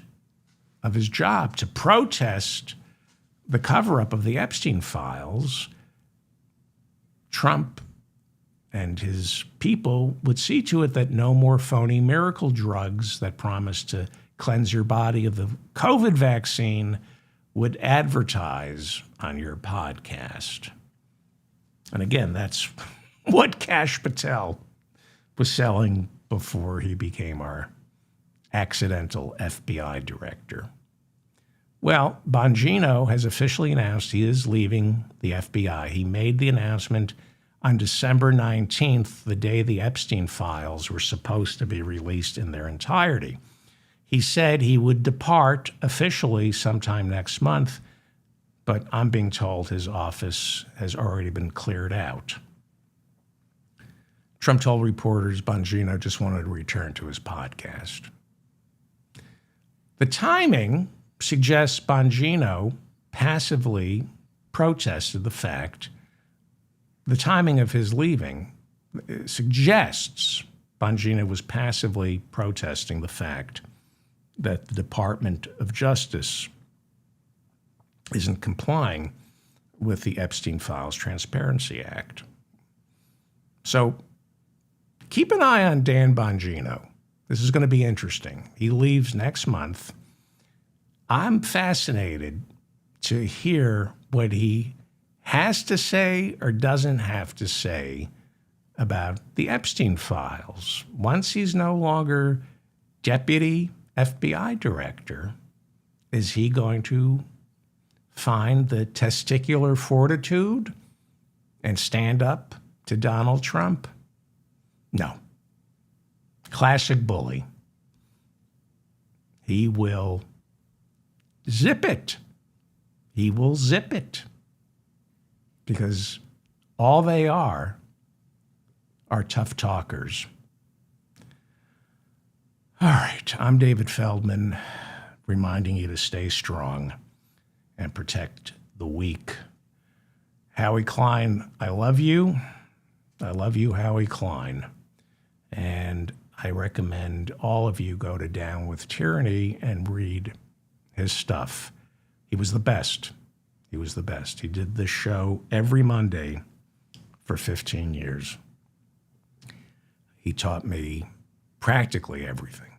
of his job to protest the cover-up of the Epstein files, Trump and his people would see to it that no more phony miracle drugs that promise to cleanse your body of the COVID vaccine would advertise on your podcast. And again, that's what Kash Patel was selling before he became our accidental FBI director. Well, Bongino has officially announced he is leaving the FBI. He made the announcement on December 19th, the day the Epstein files were supposed to be released in their entirety. He said he would depart officially sometime next month, but I'm being told his office has already been cleared out. Trump told reporters Bongino just wanted to return to his podcast. The timing suggests Bongino passively protested the fact, the timing of his leaving suggests Bongino was passively protesting the fact that the Department of Justice isn't complying with the Epstein Files Transparency Act. So keep an eye on Dan Bongino. This is going to be interesting. He leaves next month. I'm fascinated to hear what he has to say or doesn't have to say about the Epstein files. Once he's no longer deputy FBI director, is he going to find the testicular fortitude and stand up to Donald Trump? No. Classic bully. He will zip it. He will zip it. Because all they are tough talkers. All right, I'm David Feldman, reminding you to stay strong and protect the weak. Howie Klein, I love you. I love you, Howie Klein. And I recommend all of you go to Down with Tyranny and read his stuff. He was the best. He was the best. He did this show every Monday for 15 years. He taught me practically everything.